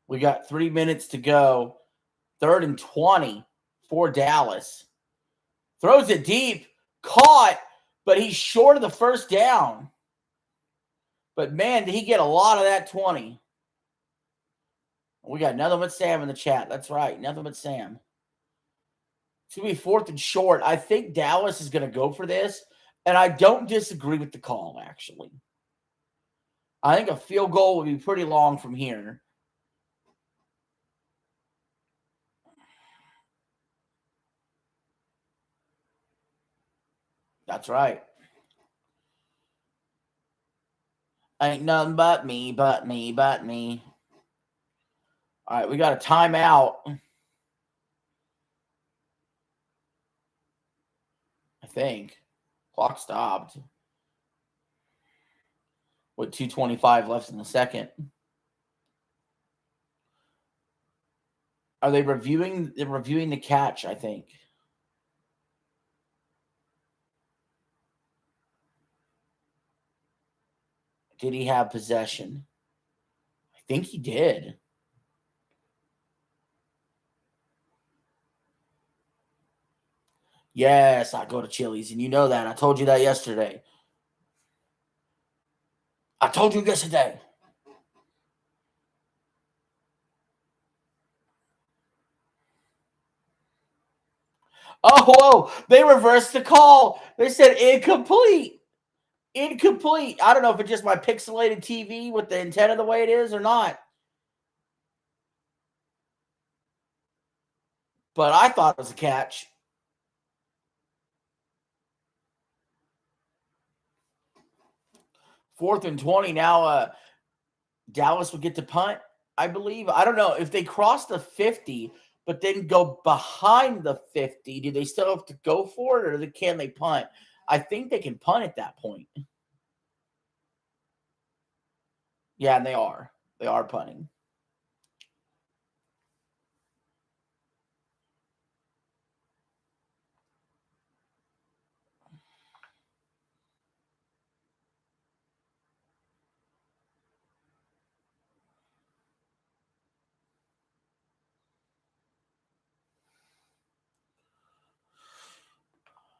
We got 3 minutes to go. 3rd and 20 for Dallas. Throws it deep. Caught, but he's short of the first down. But, man, did he get a lot of that 20. We got nothing but Sam in the chat. That's right. Nothing but Sam. It's going to be 4th and short. I think Dallas is going to go for this, and I don't disagree with the call, actually. I think a field goal would be pretty long from here. That's right. Ain't nothing but me, but me, but me. All right, we got a timeout. I think. Clock stopped. With 2:25 left in the second. Are they reviewing? They're reviewing the catch, I think. Did he have possession? I think he did. Yes, I go to Chili's, and you know that. I told you that yesterday. I told you yesterday. Oh, whoa. They reversed the call. They said incomplete. Incomplete. I don't know if it's just my pixelated TV with the antenna the way it is or not. But I thought it was a catch. Fourth and 20. Now Dallas would get to punt, I believe. I don't know. If they cross the 50, but then go behind the 50, do they still have to go for it, or can they punt? I think they can punt at that point. Yeah, and they are. They are punting.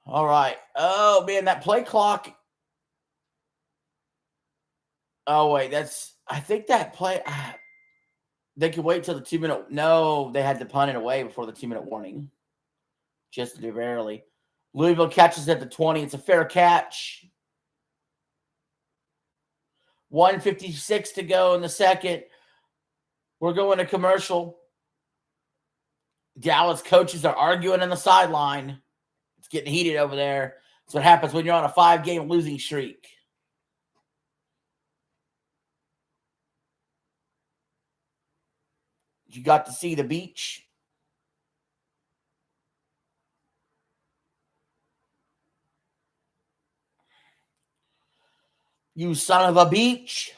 All right. Oh, man, that play clock. Oh, wait, I think that play, they could wait till the 2-minute. No, they had to punt it away before the 2-minute warning. Just barely. Louisville catches at the 20. It's a fair catch. 1:56 to go in the second. We're going to commercial. Dallas coaches are arguing on the sideline. It's getting heated over there. That's what happens when you're on a 5-game losing streak. You got to see the beach. You son of a beach.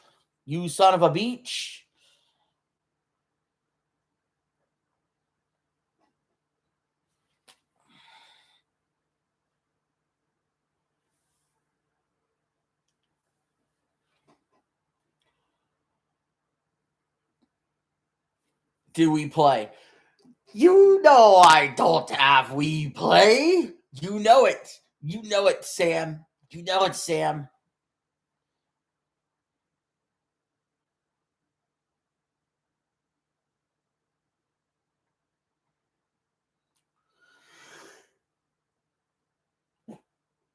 You son of a beach. Do we play? You know I don't have we play. You know it. You know it, Sam. You know it, Sam.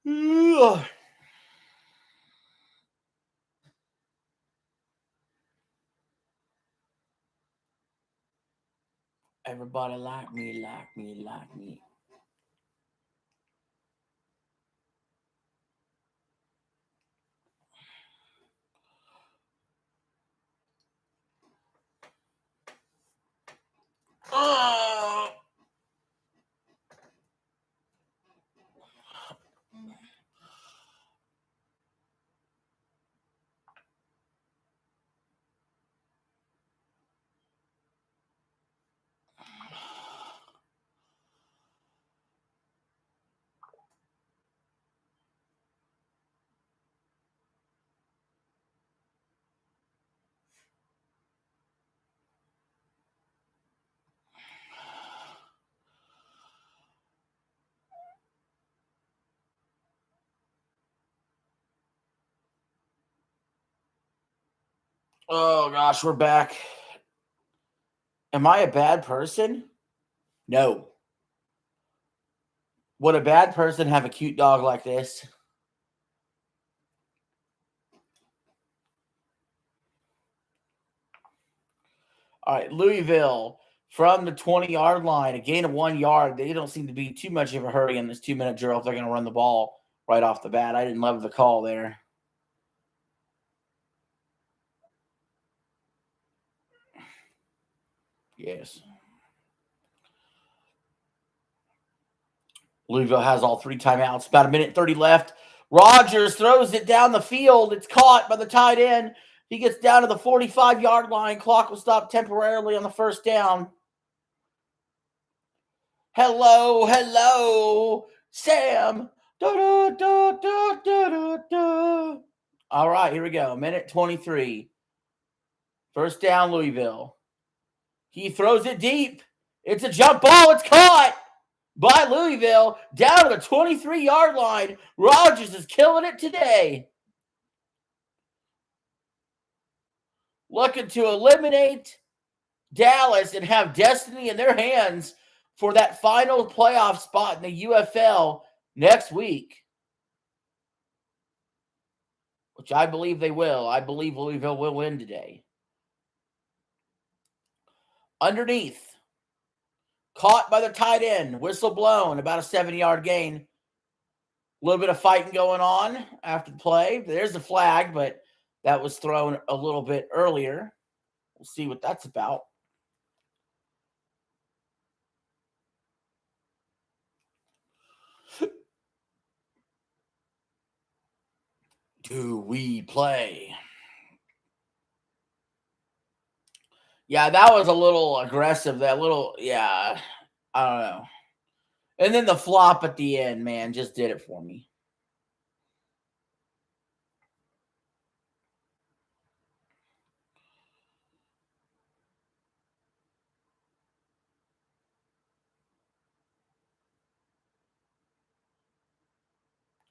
Ugh. Everybody like me, like me, like me. Oh. Oh gosh, we're back. Am I a bad person? No. Would a bad person have a cute dog like this? All right, Louisville from the 20-yard line, a gain of 1 yard. They don't seem to be too much of a hurry in this 2-minute drill if they're going to run the ball right off the bat. I didn't love the call there. Yes. Louisville has all 3 timeouts. About 1:30 left. Rogers throws it down the field. It's caught by the tight end. He gets down to the 45-yard line. Clock will stop temporarily on the first down. Hello, Sam. Da, da, da, da, da. All right, here we go. 1:23. First down, Louisville. He throws it deep. It's a jump ball. It's caught by Louisville down to the 23-yard line. Rogers is killing it today. Looking to eliminate Dallas and have destiny in their hands for that final playoff spot in the UFL next week, which I believe they will. I believe Louisville will win today. Underneath, caught by the tight end, whistle blown, about a 7-yard gain. A little bit of fighting going on after the play. There's the flag, but that was thrown a little bit earlier. We'll see what that's about. Do we play? Yeah, that was a little aggressive. That little, yeah, I don't know. And then the flop at the end, man, just did it for me.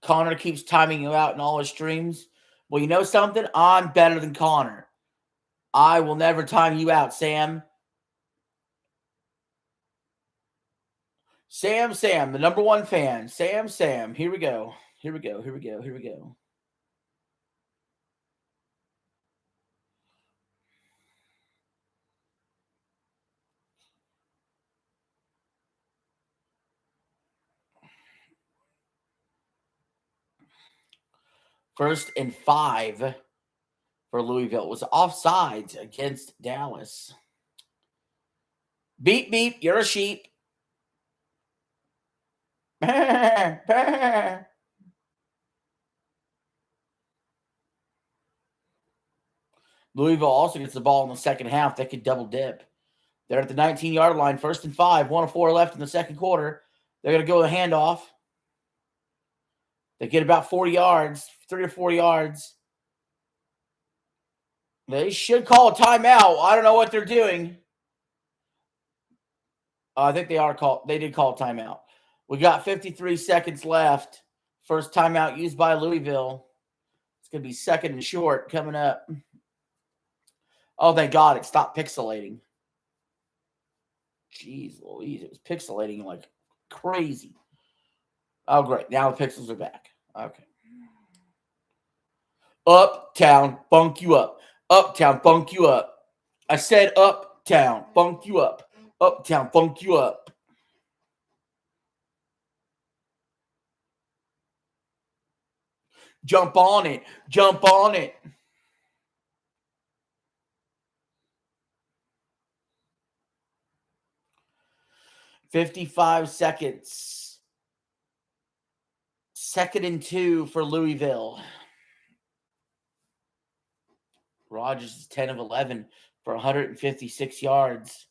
Connor keeps timing you out in all his streams. Well, you know something? I'm better than Connor. I will never time you out, Sam. Sam, the number one fan. Sam. Here we go. First and 5 for Louisville. It was offsides against Dallas. Beep, beep, you're a sheep. Louisville also gets the ball in the second half. They could double dip. They're at the 19-yard line, first and 5, 1:04 left in the second quarter. They're going to go a handoff. They get about 40 yards, 3 or 4 yards. They should call a timeout. I don't know what they're doing. I think they did call a timeout. We got 53 seconds left. First timeout used by Louisville. It's going to be second and short coming up. Oh, thank God it stopped pixelating. Jeez Louise, it was pixelating like crazy. Oh, great. Now the pixels are back. Okay. Uptown, bunk you up. Uptown, bunk you up. I said uptown, bunk you up. Uptown, bunk you up. Jump on it. Jump on it. $55 seconds. 2nd and 2 for Louisville. Rogers is 10 of 11 for 156 yards.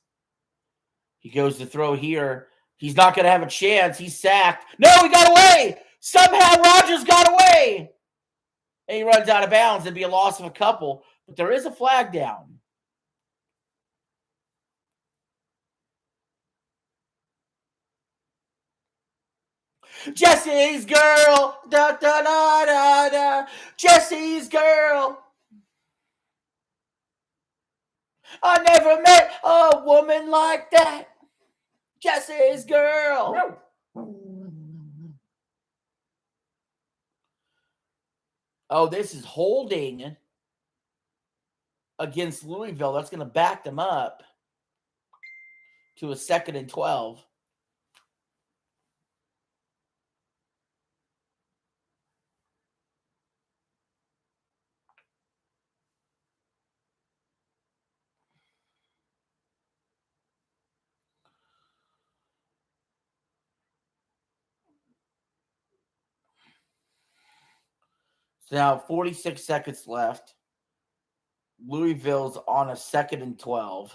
He goes to throw here. He's not going to have a chance. He's sacked. No, he got away. Somehow Rogers got away. And he runs out of bounds. It'd be a loss of a couple. But there is a flag down. Jesse's girl. Da, da, da, da, da. Jesse's girl. I never met a woman like that. Jesse's girl. Oh, this is holding against Louisville. That's going to back them up. to a 2nd and 12. So now 46 seconds left. Louisville's on a 2nd and 12.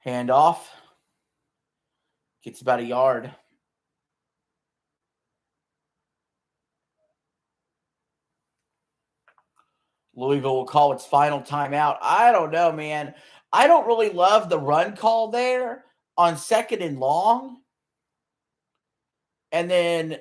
Handoff. Gets about a yard. Louisville will call its final timeout. I don't know, man. I don't really love the run call there on 2nd and long. And then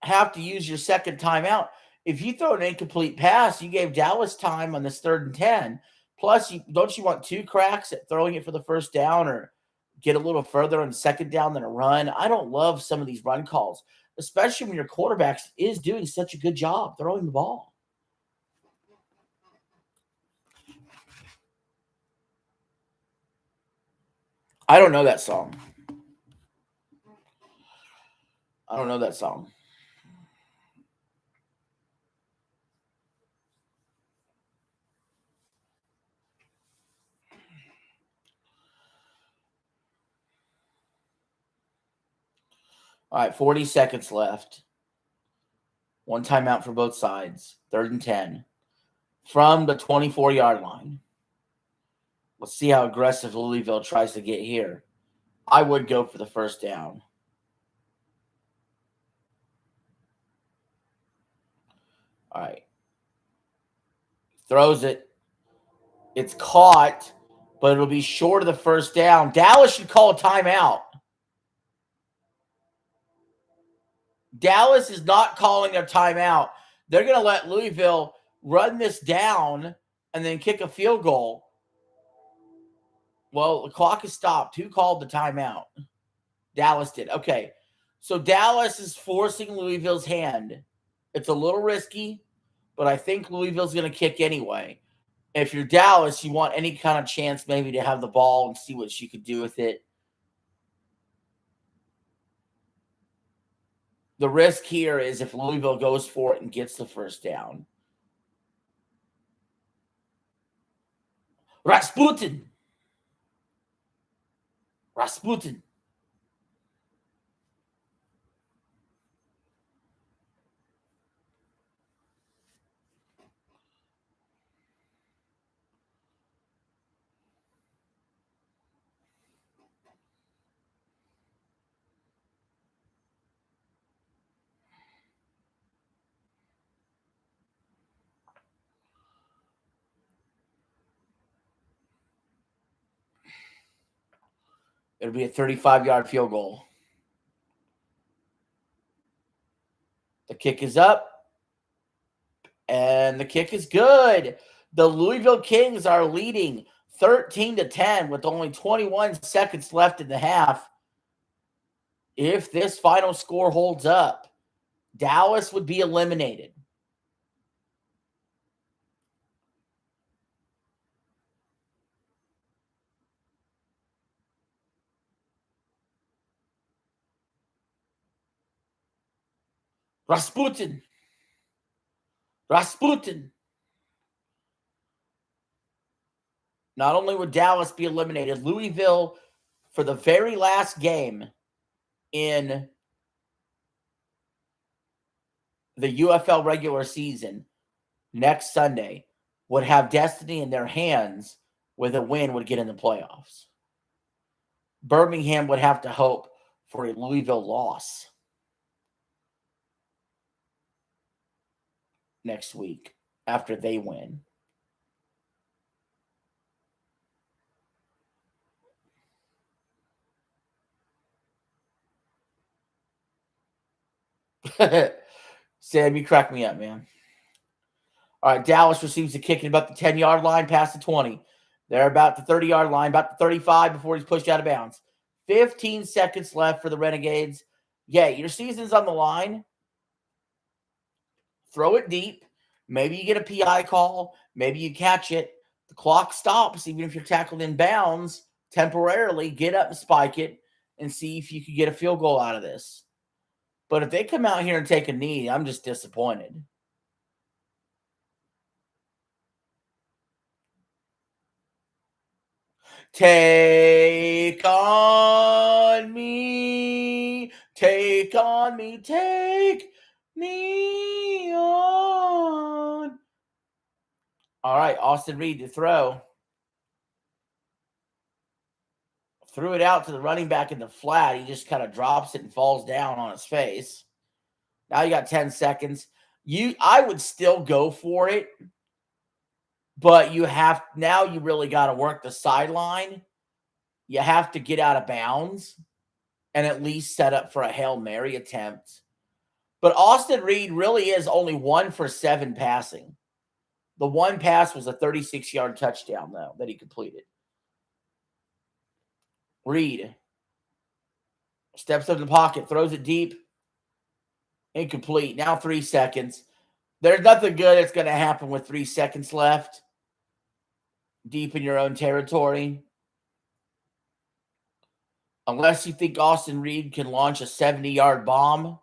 have to use your second timeout. If you throw an incomplete pass, you gave Dallas time on this 3rd and 10. Plus, don't you want 2 cracks at throwing it for the first down or get a little further on 2nd down than a run? I don't love some of these run calls, especially when your quarterback is doing such a good job throwing the ball. I don't know that song. All right, 40 seconds left. 1 timeout for both sides. 3rd and 10. From the 24-yard line. Let's see how aggressive Louisville tries to get here. I would go for the first down. All right. Throws it. It's caught, but it'll be short of the first down. Dallas should call a timeout. Dallas is not calling a timeout. They're going to let Louisville run this down and then kick a field goal. Well, the clock is stopped. Who called the timeout? Dallas did. Okay. So Dallas is forcing Louisville's hand. It's a little risky, but I think Louisville's going to kick anyway. If you're Dallas, you want any kind of chance maybe to have the ball and see what you could do with it. The risk here is if Louisville goes for it and gets the first down. Rasputin. It'll be a 35-yard field goal. The kick is up, and the kick is good. The Louisville Kings are leading 13-10 with only 21 seconds left in the half. If this final score holds up, Dallas would be eliminated. Rasputin. Not only would Dallas be eliminated, Louisville, for the very last game in the UFL regular season next Sunday, would have destiny in their hands. With a win, would get in the playoffs. Birmingham would have to hope for a Louisville loss next week after they win. Sam, you crack me up, man. All right, Dallas receives the kick at about the 10-yard line, past the 20. They're about the 30-yard line, about the 35 before he's pushed out of bounds. 15 seconds left for the Renegades. Yeah, your season's on the line. Throw it deep. Maybe you get a PI call. Maybe you catch it. The clock stops, even if you're tackled in bounds temporarily. Get up and spike it and see if you can get a field goal out of this. But if they come out here and take a knee, I'm just disappointed. Take on me, take on me, take me on. All right, Austin Reed to throw. Threw it out to the running back in the flat. He just kind of drops it and falls down on his face. Now you got 10 seconds. I would still go for it, but you really got to work the sideline. You have to get out of bounds and at least set up for a Hail Mary attempt. But Austin Reed really is only 1 for 7 passing. The one pass was a 36-yard touchdown, though, that he completed. Reed steps up in the pocket, throws it deep, incomplete. Now 3 seconds. There's nothing good that's going to happen with 3 seconds left deep in your own territory. Unless you think Austin Reed can launch a 70-yard bomb,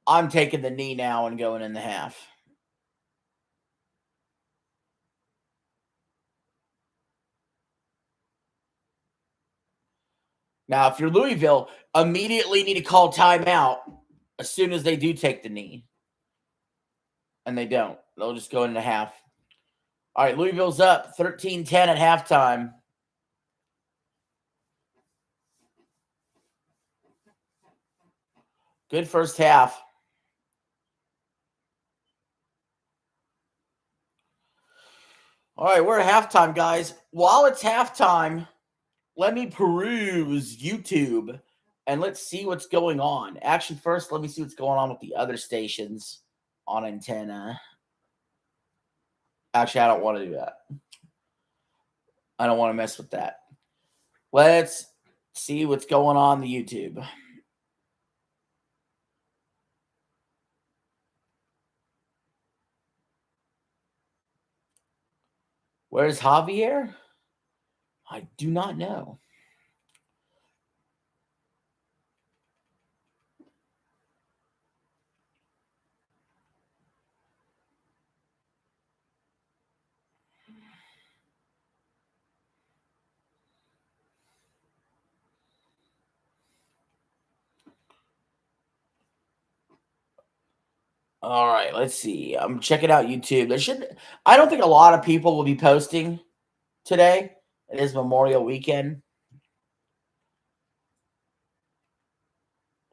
I'm taking the knee now and going in the half. Now, if you're Louisville, immediately need to call timeout as soon as they do take the knee. And they don't. They'll just go into half. All right, Louisville's up 13-10 at halftime. Good first half. All right, we're at halftime, guys. While it's halftime, let me peruse YouTube and let's see what's going on. Actually, first, let me see what's going on with the other stations on antenna. Actually, I don't want to do that. I don't want to mess with that. Let's see what's going on the YouTube. Where's Javier? I do not know. All right, let's see. I'm checking out YouTube. I don't think a lot of people will be posting today. It is Memorial Weekend.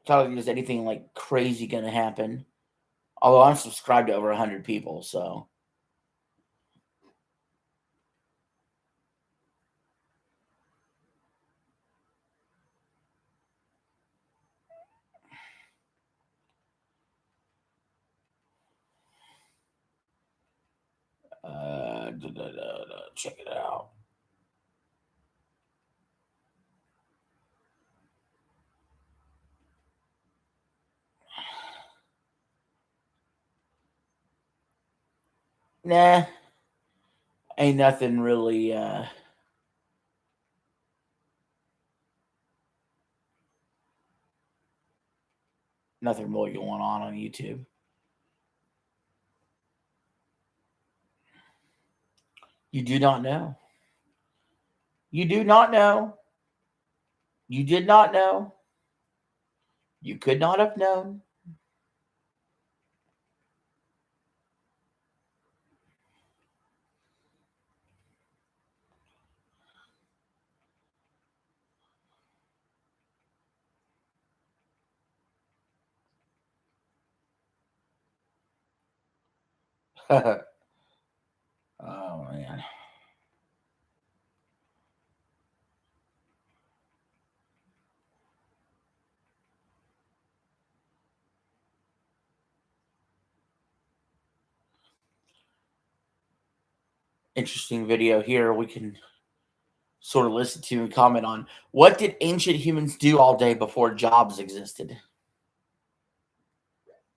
I don't think there's anything like crazy going to happen. Although I'm subscribed to over 100 people, so. Check it out. Nah. Ain't nothing really nothing really going on YouTube. You do not know. You do not know. You did not know. You could not have known. Oh, man. Interesting video here we can sort of listen to and comment on. What did ancient humans do all day before jobs existed?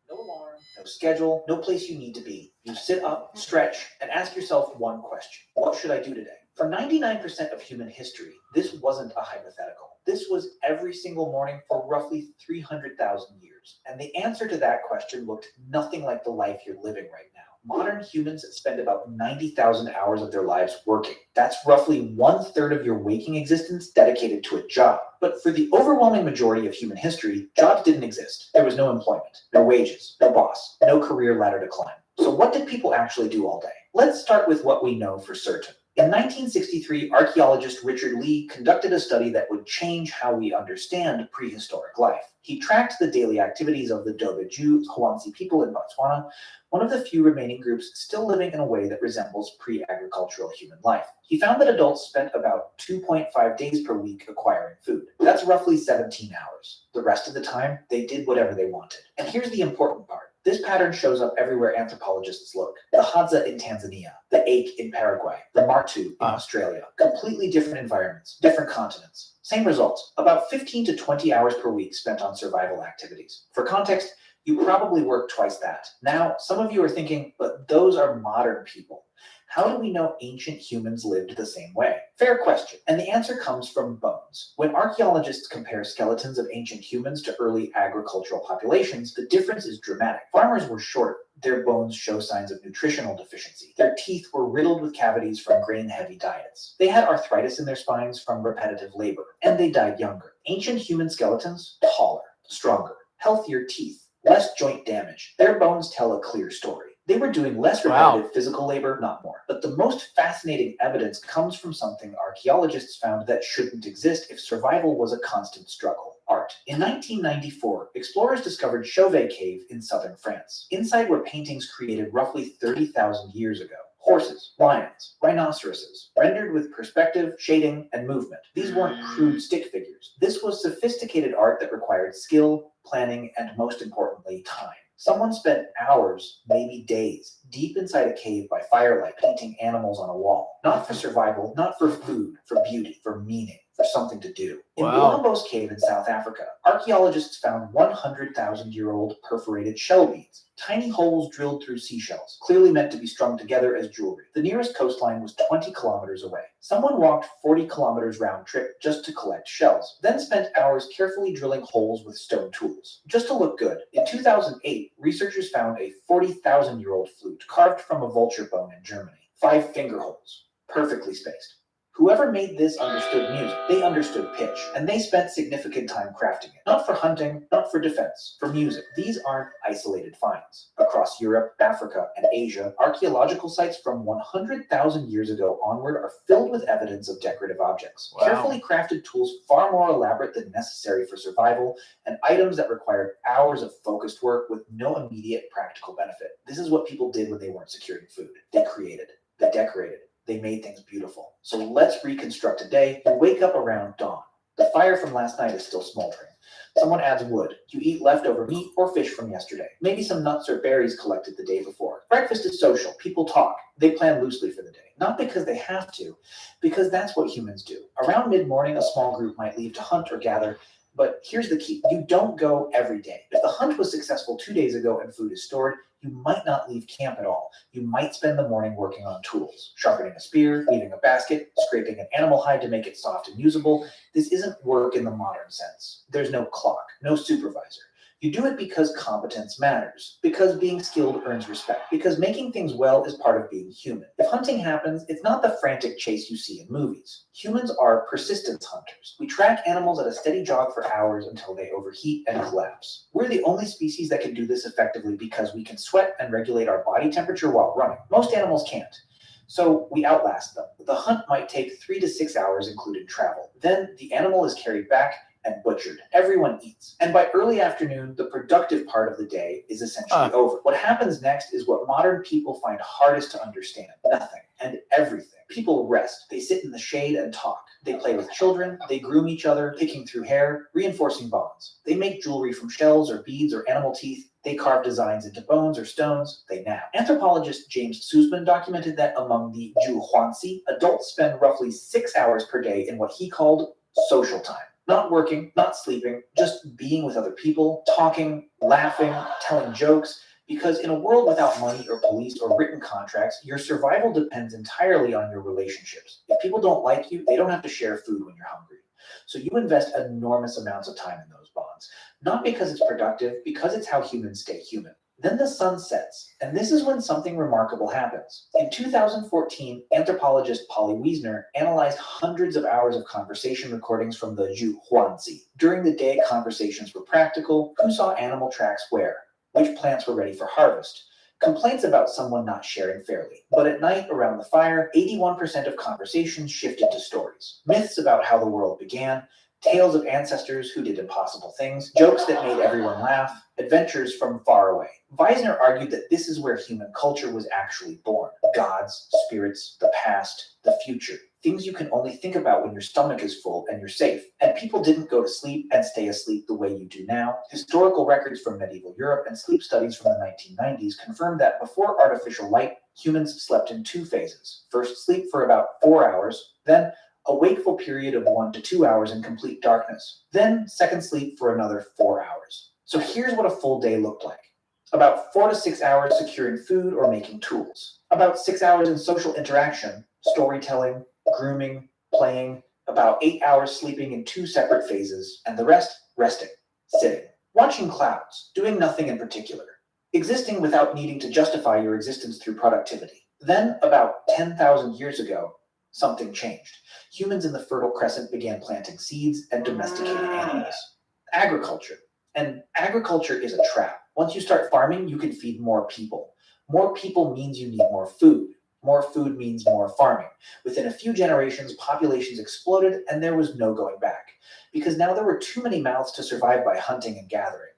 No alarm. No schedule, no place you need to be. You sit up, stretch, and ask yourself one question. What should I do today? For 99% of human history, this wasn't a hypothetical. This was every single morning for roughly 300,000 years. And the answer to that question looked nothing like the life you're living right now. Modern humans spend about 90,000 hours of their lives working. That's roughly 1/3 of your waking existence dedicated to a job. But for the overwhelming majority of human history, jobs didn't exist. There was no employment, no wages, no boss, no career ladder to climb. So what did people actually do all day? Let's start with what we know for certain. In 1963, archaeologist Richard Lee conducted a study that would change how we understand prehistoric life. He tracked the daily activities of the Dobeju Hwansi people in Botswana, one of the few remaining groups still living in a way that resembles pre-agricultural human life. He found that adults spent about 2.5 days per week acquiring food. That's roughly 17 hours. The rest of the time, they did whatever they wanted. And here's the important part. This pattern shows up everywhere anthropologists look. The Hadza in Tanzania, the ache in Paraguay, the martu in Australia. Completely different environments, different continents. Same results, about 15 to 20 hours per week spent on survival activities. For context, you probably work twice that. Now, some of you are thinking, but those are modern people. How do we know ancient humans lived the same way? Fair question. And the answer comes from bones. When archaeologists compare skeletons of ancient humans to early agricultural populations, the difference is dramatic. Farmers were shorter. Their bones show signs of nutritional deficiency. Their teeth were riddled with cavities from grain-heavy diets. They had arthritis in their spines from repetitive labor, and they died younger. Ancient human skeletons, taller, stronger, healthier teeth, less joint damage. Their bones tell a clear story. They were doing less repetitive physical labor, not more. But the most fascinating evidence comes from something archaeologists found that shouldn't exist if survival was a constant struggle: art. In 1994, explorers discovered Chauvet Cave in southern France. Inside were paintings created roughly 30,000 years ago. Horses, lions, rhinoceroses, rendered with perspective, shading, and movement. These weren't crude stick figures. This was sophisticated art that required skill, planning, and most importantly, time. Someone spent hours, maybe days, deep inside a cave by firelight, painting animals on a wall. Not for survival, not for food, for beauty, for meaning, for something to do. In Blombos Cave in South Africa, archaeologists found 100,000-year-old perforated shell beads. Tiny holes drilled through seashells, clearly meant to be strung together as jewelry. The nearest coastline was 20 kilometers away. Someone walked 40 kilometers round trip just to collect shells, then spent hours carefully drilling holes with stone tools, just to look good. In 2008, researchers found a 40,000-year-old flute carved from a vulture bone in Germany. 5 finger holes, perfectly spaced. Whoever made this understood music. They understood pitch, and they spent significant time crafting it. Not for hunting, not for defense, for music. These aren't isolated finds. Across Europe, Africa, and Asia, archaeological sites from 100,000 years ago onward are filled with evidence of decorative objects. Carefully crafted tools far more elaborate than necessary for survival, and items that required hours of focused work with no immediate practical benefit. This is what people did when they weren't securing food. They created. They decorated. They made things beautiful. So let's reconstruct a day. You wake up around dawn. The fire from last night is still smoldering. Someone adds wood. You eat leftover meat or fish from yesterday. Maybe some nuts or berries collected the day before. Breakfast is social. People talk. They plan loosely for the day. Not because they have to, because that's what humans do. Around mid-morning, a small group might leave to hunt or gather. But here's the key. You don't go every day. If the hunt was successful 2 days ago and food is stored, you might not leave camp at all. You might spend the morning working on tools, sharpening a spear, weaving a basket, scraping an animal hide to make it soft and usable. This isn't work in the modern sense. There's no clock, no supervisor. You do it because competence matters, because being skilled earns respect, because making things well is part of being human. If hunting happens, it's not the frantic chase you see in movies. Humans are persistence hunters. We track animals at a steady jog for hours until they overheat and collapse. We're the only species that can do this effectively because we can sweat and regulate our body temperature while running. Most animals can't. So we outlast them. The hunt might take 3 to 6 hours, including travel. Then the animal is carried back and butchered. Everyone eats. And by early afternoon, the productive part of the day is essentially over. What happens next is what modern people find hardest to understand. Nothing and everything. People rest. They sit in the shade and talk. They play with children. They groom each other, picking through hair, reinforcing bonds. They make jewelry from shells or beads or animal teeth. They carve designs into bones or stones. They nap. Anthropologist James Soosman documented that among the Hwansi, adults spend roughly 6 hours per day in what he called social time. Not working, not sleeping, just being with other people, talking, laughing, telling jokes. Because in a world without money or police or written contracts, your survival depends entirely on your relationships. If people don't like you, they don't have to share food when you're hungry. So you invest enormous amounts of time in those bonds, not because it's productive, because it's how humans stay human. Then the sun sets, and this is when something remarkable happens. In 2014, anthropologist Polly Wiesner analyzed hundreds of hours of conversation recordings from the Zhu Huanzi. During the day, conversations were practical: who saw animal tracks where, which plants were ready for harvest, complaints about someone not sharing fairly. But at night, around the fire, 81% of conversations shifted to stories. Myths about how the world began, tales of ancestors who did impossible things, jokes that made everyone laugh, adventures from far away. Weisner argued that this is where human culture was actually born. Gods, spirits, the past, the future. Things you can only think about when your stomach is full and you're safe. And people didn't go to sleep and stay asleep the way you do now. Historical records from medieval Europe and sleep studies from the 1990s confirm that before artificial light, humans slept in two phases. First, sleep for about 4 hours, then a wakeful period of 1 to 2 hours in complete darkness, then second sleep for another 4 hours. So here's what a full day looked like. About 4 to 6 hours securing food or making tools. About 6 hours in social interaction, storytelling, grooming, playing. About 8 hours sleeping in 2 separate phases, and the rest resting, sitting, watching clouds, doing nothing in particular, existing without needing to justify your existence through productivity. Then, about 10,000 years ago, something changed. Humans in the Fertile Crescent began planting seeds and domesticating animals. Agriculture. And agriculture is a trap. Once you start farming, you can feed more people. More people means you need more food. More food means more farming. Within a few generations, populations exploded and there was no going back. Because now there were too many mouths to survive by hunting and gathering.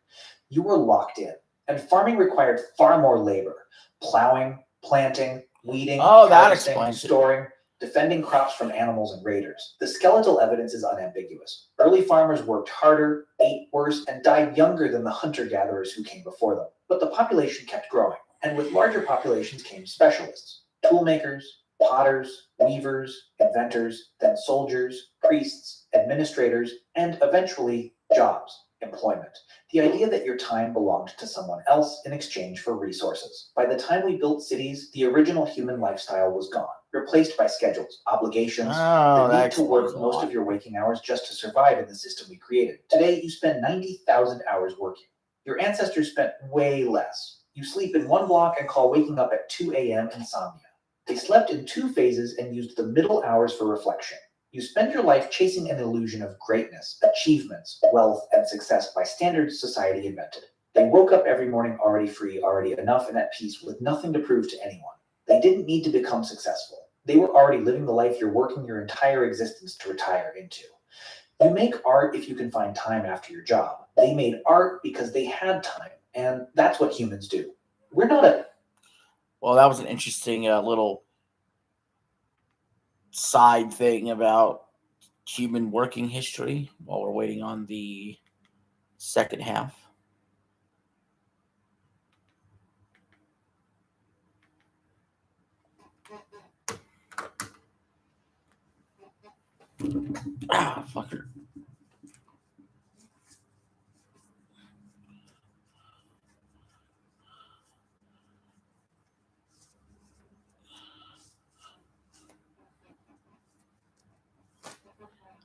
You were locked in. And farming required far more labor. Plowing, planting, weeding, harvesting, storing, defending crops from animals and raiders. The skeletal evidence is unambiguous. Early farmers worked harder, ate worse, and died younger than the hunter-gatherers who came before them. But the population kept growing, and with larger populations came specialists: toolmakers, potters, weavers, inventors, then soldiers, priests, administrators, and eventually jobs, employment. The idea that your time belonged to someone else in exchange for resources. By the time we built cities, the original human lifestyle was gone, replaced by schedules, obligations, the need to work most of your waking hours just to survive in the system we created. Today, you spend 90,000 hours working. Your ancestors spent way less. You sleep in one block and call waking up at 2 a.m. insomnia. They slept in 2 phases and used the middle hours for reflection. You spend your life chasing an illusion of greatness, achievements, wealth, and success by standards society invented. They woke up every morning already free, already enough, and at peace with nothing to prove to anyone. They didn't need to become successful. They were already living the life you're working your entire existence to retire into. You make art if you can find time after your job. They made art because they had time, and that's what humans do. We're not a... Well, that was an interesting little side thing about human working history while we're waiting on the second half. Ah, fucker.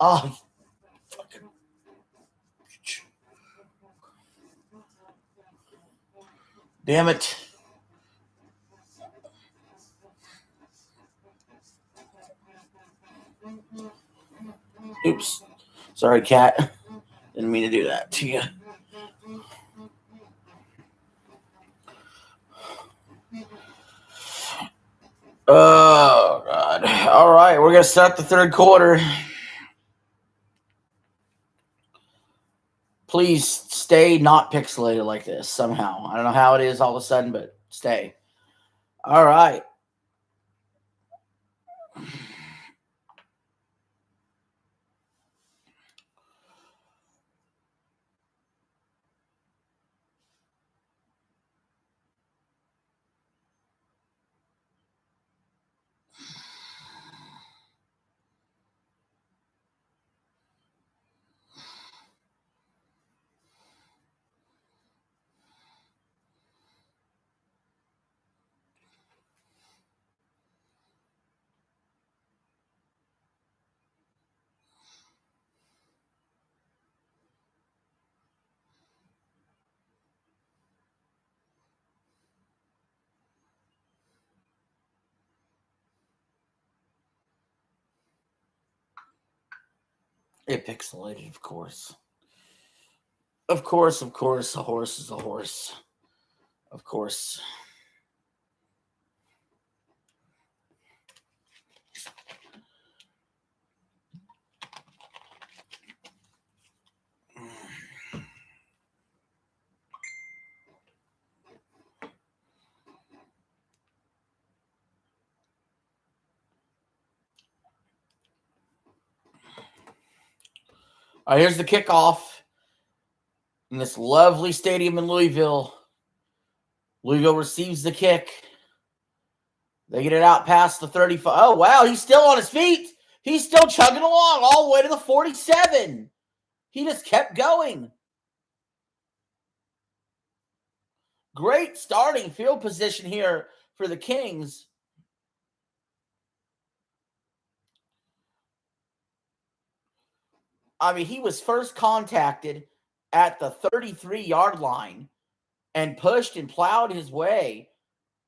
Oh, fucking. Damn it. Oops. Sorry, cat. Didn't mean to do that to you. Oh, God. All right, we're going to start the third quarter. Please stay not pixelated like this somehow. I don't know how it is all of a sudden, but stay. All right. It pixelated, of course. Of course, a horse is a horse. Of course. All right, here's the kickoff in this lovely stadium in Louisville. Louisville receives the kick. They get it out past the 35. Oh, wow, he's still on his feet. He's still chugging along all the way to the 47. He just kept going. Great starting field position here for the Kings. I mean, he was first contacted at the 33-yard line and pushed and plowed his way,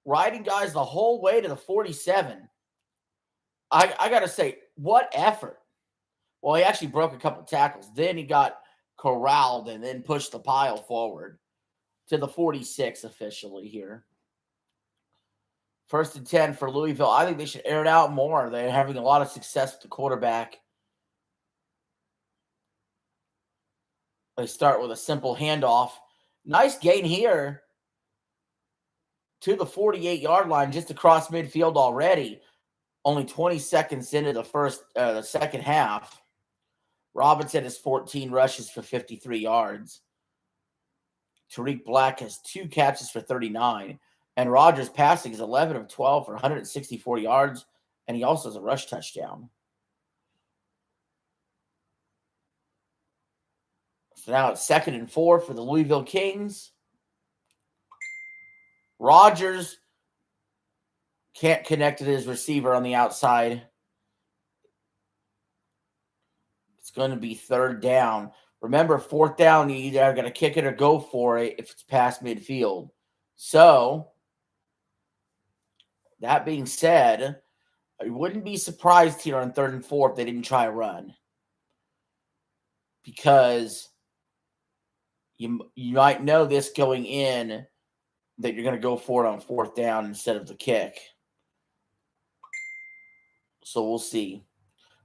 riding guys the whole way to the 47. I got to say, what effort. Well, he actually broke a couple tackles. Then he got corralled and then pushed the pile forward to the 46 officially here. 1st and 10 for Louisville. I think they should air it out more. They're having a lot of success with the quarterback. They start with a simple handoff. Nice gain here to the 48-yard line, just across midfield already. Only 20 seconds into the second half. Robinson has 14 rushes for 53 yards. Tariq Black has 2 catches for 39. And Rogers' passing is 11 of 12 for 164 yards. And he also has a rush touchdown. So now it's 2nd and 4 for the Louisville Kings. Rogers can't connect to his receiver on the outside. It's going to be 3rd down. Remember, 4th down, you either got to kick it or go for it if it's past midfield. So, that being said, I wouldn't be surprised here on 3rd and 4 if they didn't try a run. Because you might know this going in that you're going to go for it on 4th down instead of the kick. So we'll see.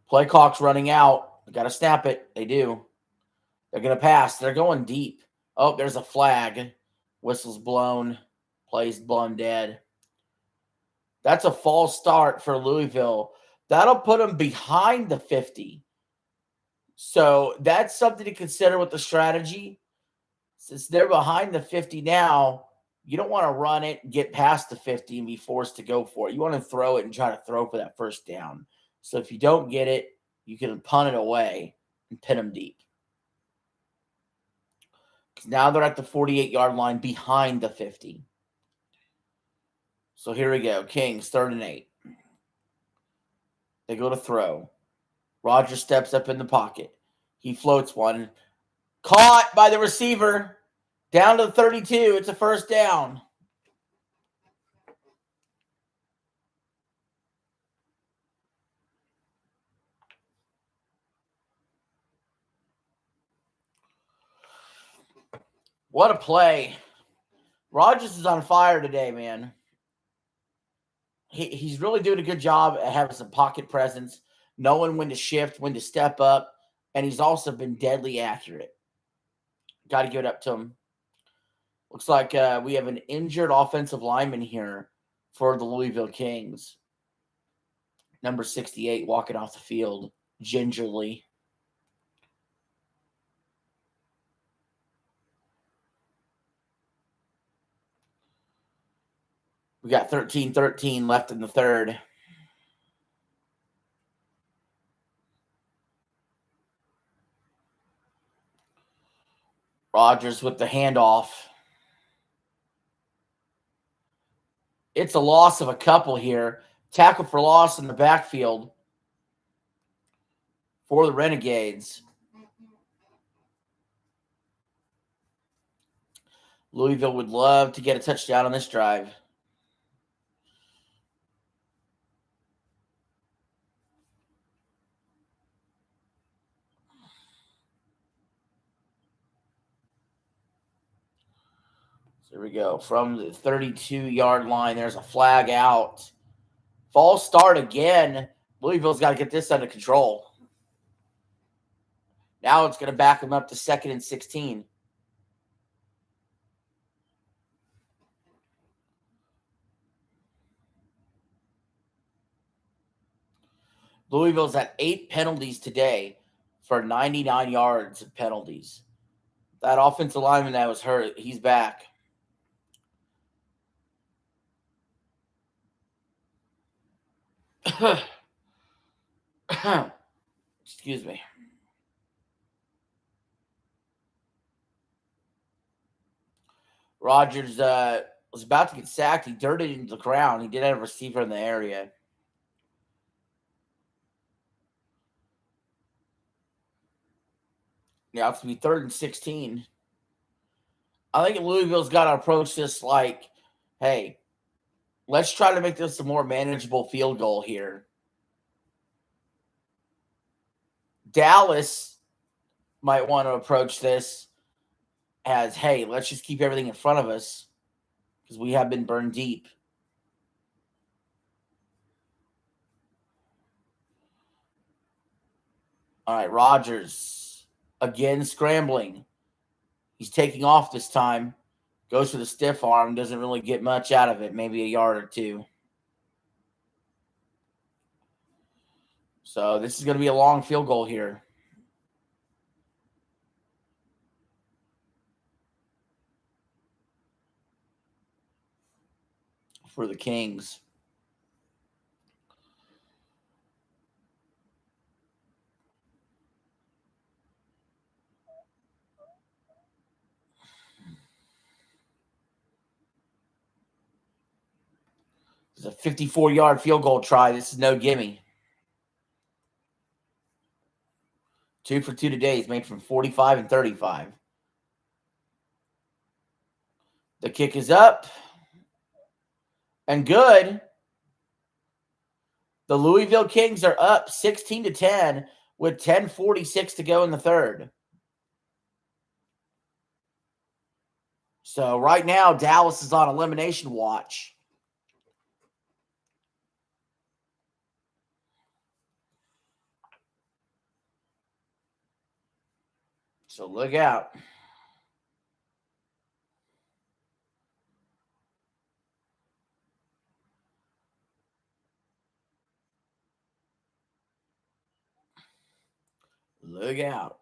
Play clock's running out. Got to snap it. They do. They're going to pass. They're going deep. Oh, there's a flag. Whistle's blown. Play's blown dead. That's a false start for Louisville. That'll put them behind the 50. So that's something to consider with the strategy. Since they're behind the 50 now, you don't want to run it, get past the 50, and be forced to go for it. You want to throw it and try to throw for that 1st down. So if you don't get it, you can punt it away and pin them deep. Because now they're at the 48-yard line behind the 50. So here we go. Kings, 3rd and 8. They go to throw. Rogers steps up in the pocket. He floats one. Caught by the receiver. Down to the 32. It's a 1st down. What a play. Rogers is on fire today, man. He's really doing a good job at having some pocket presence, knowing when to shift, when to step up, and he's also been deadly accurate. Got to give it up to him. Looks like we have an injured offensive lineman here for the Louisville Kings. Number 68 walking off the field gingerly. We got 13-13 left in the 3rd. Rogers with the handoff. It's a loss of a couple here. Tackle for loss in the backfield for the Renegades. Louisville would love to get a touchdown on this drive. Here we go. From the 32-yard line, there's a flag out. False start again. Louisville's got to get this under control. Now it's going to back them up to 2nd and 16. Louisville's at 8 penalties today for 99 yards of penalties. That offensive lineman that was hurt, he's back. Excuse me. Rogers was about to get sacked. He dirted into the ground. He did have a receiver in the area. Now it's going to be 3rd and 16. I think Louisville's got to approach this like, hey, let's try to make this a more manageable field goal here. Dallas might want to approach this as, hey, let's just keep everything in front of us because we have been burned deep. All right, Rogers again scrambling. He's taking off this time. Goes for the stiff arm. Doesn't really get much out of it. Maybe a yard or two. So this is going to be a long field goal here. For the Kings. It's a 54-yard field goal try. This is no gimme. 2 for 2 today. He's made from 45 and 35. The kick is up. And good. The Louisville Kings are up 16-10 with 10:46 to go in the third. So right now, Dallas is on elimination watch. So look out. Look out.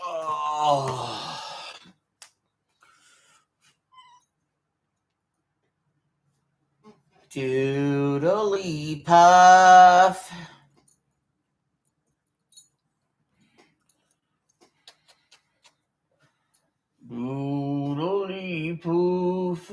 Oh. Doodly puff. Doodly poof.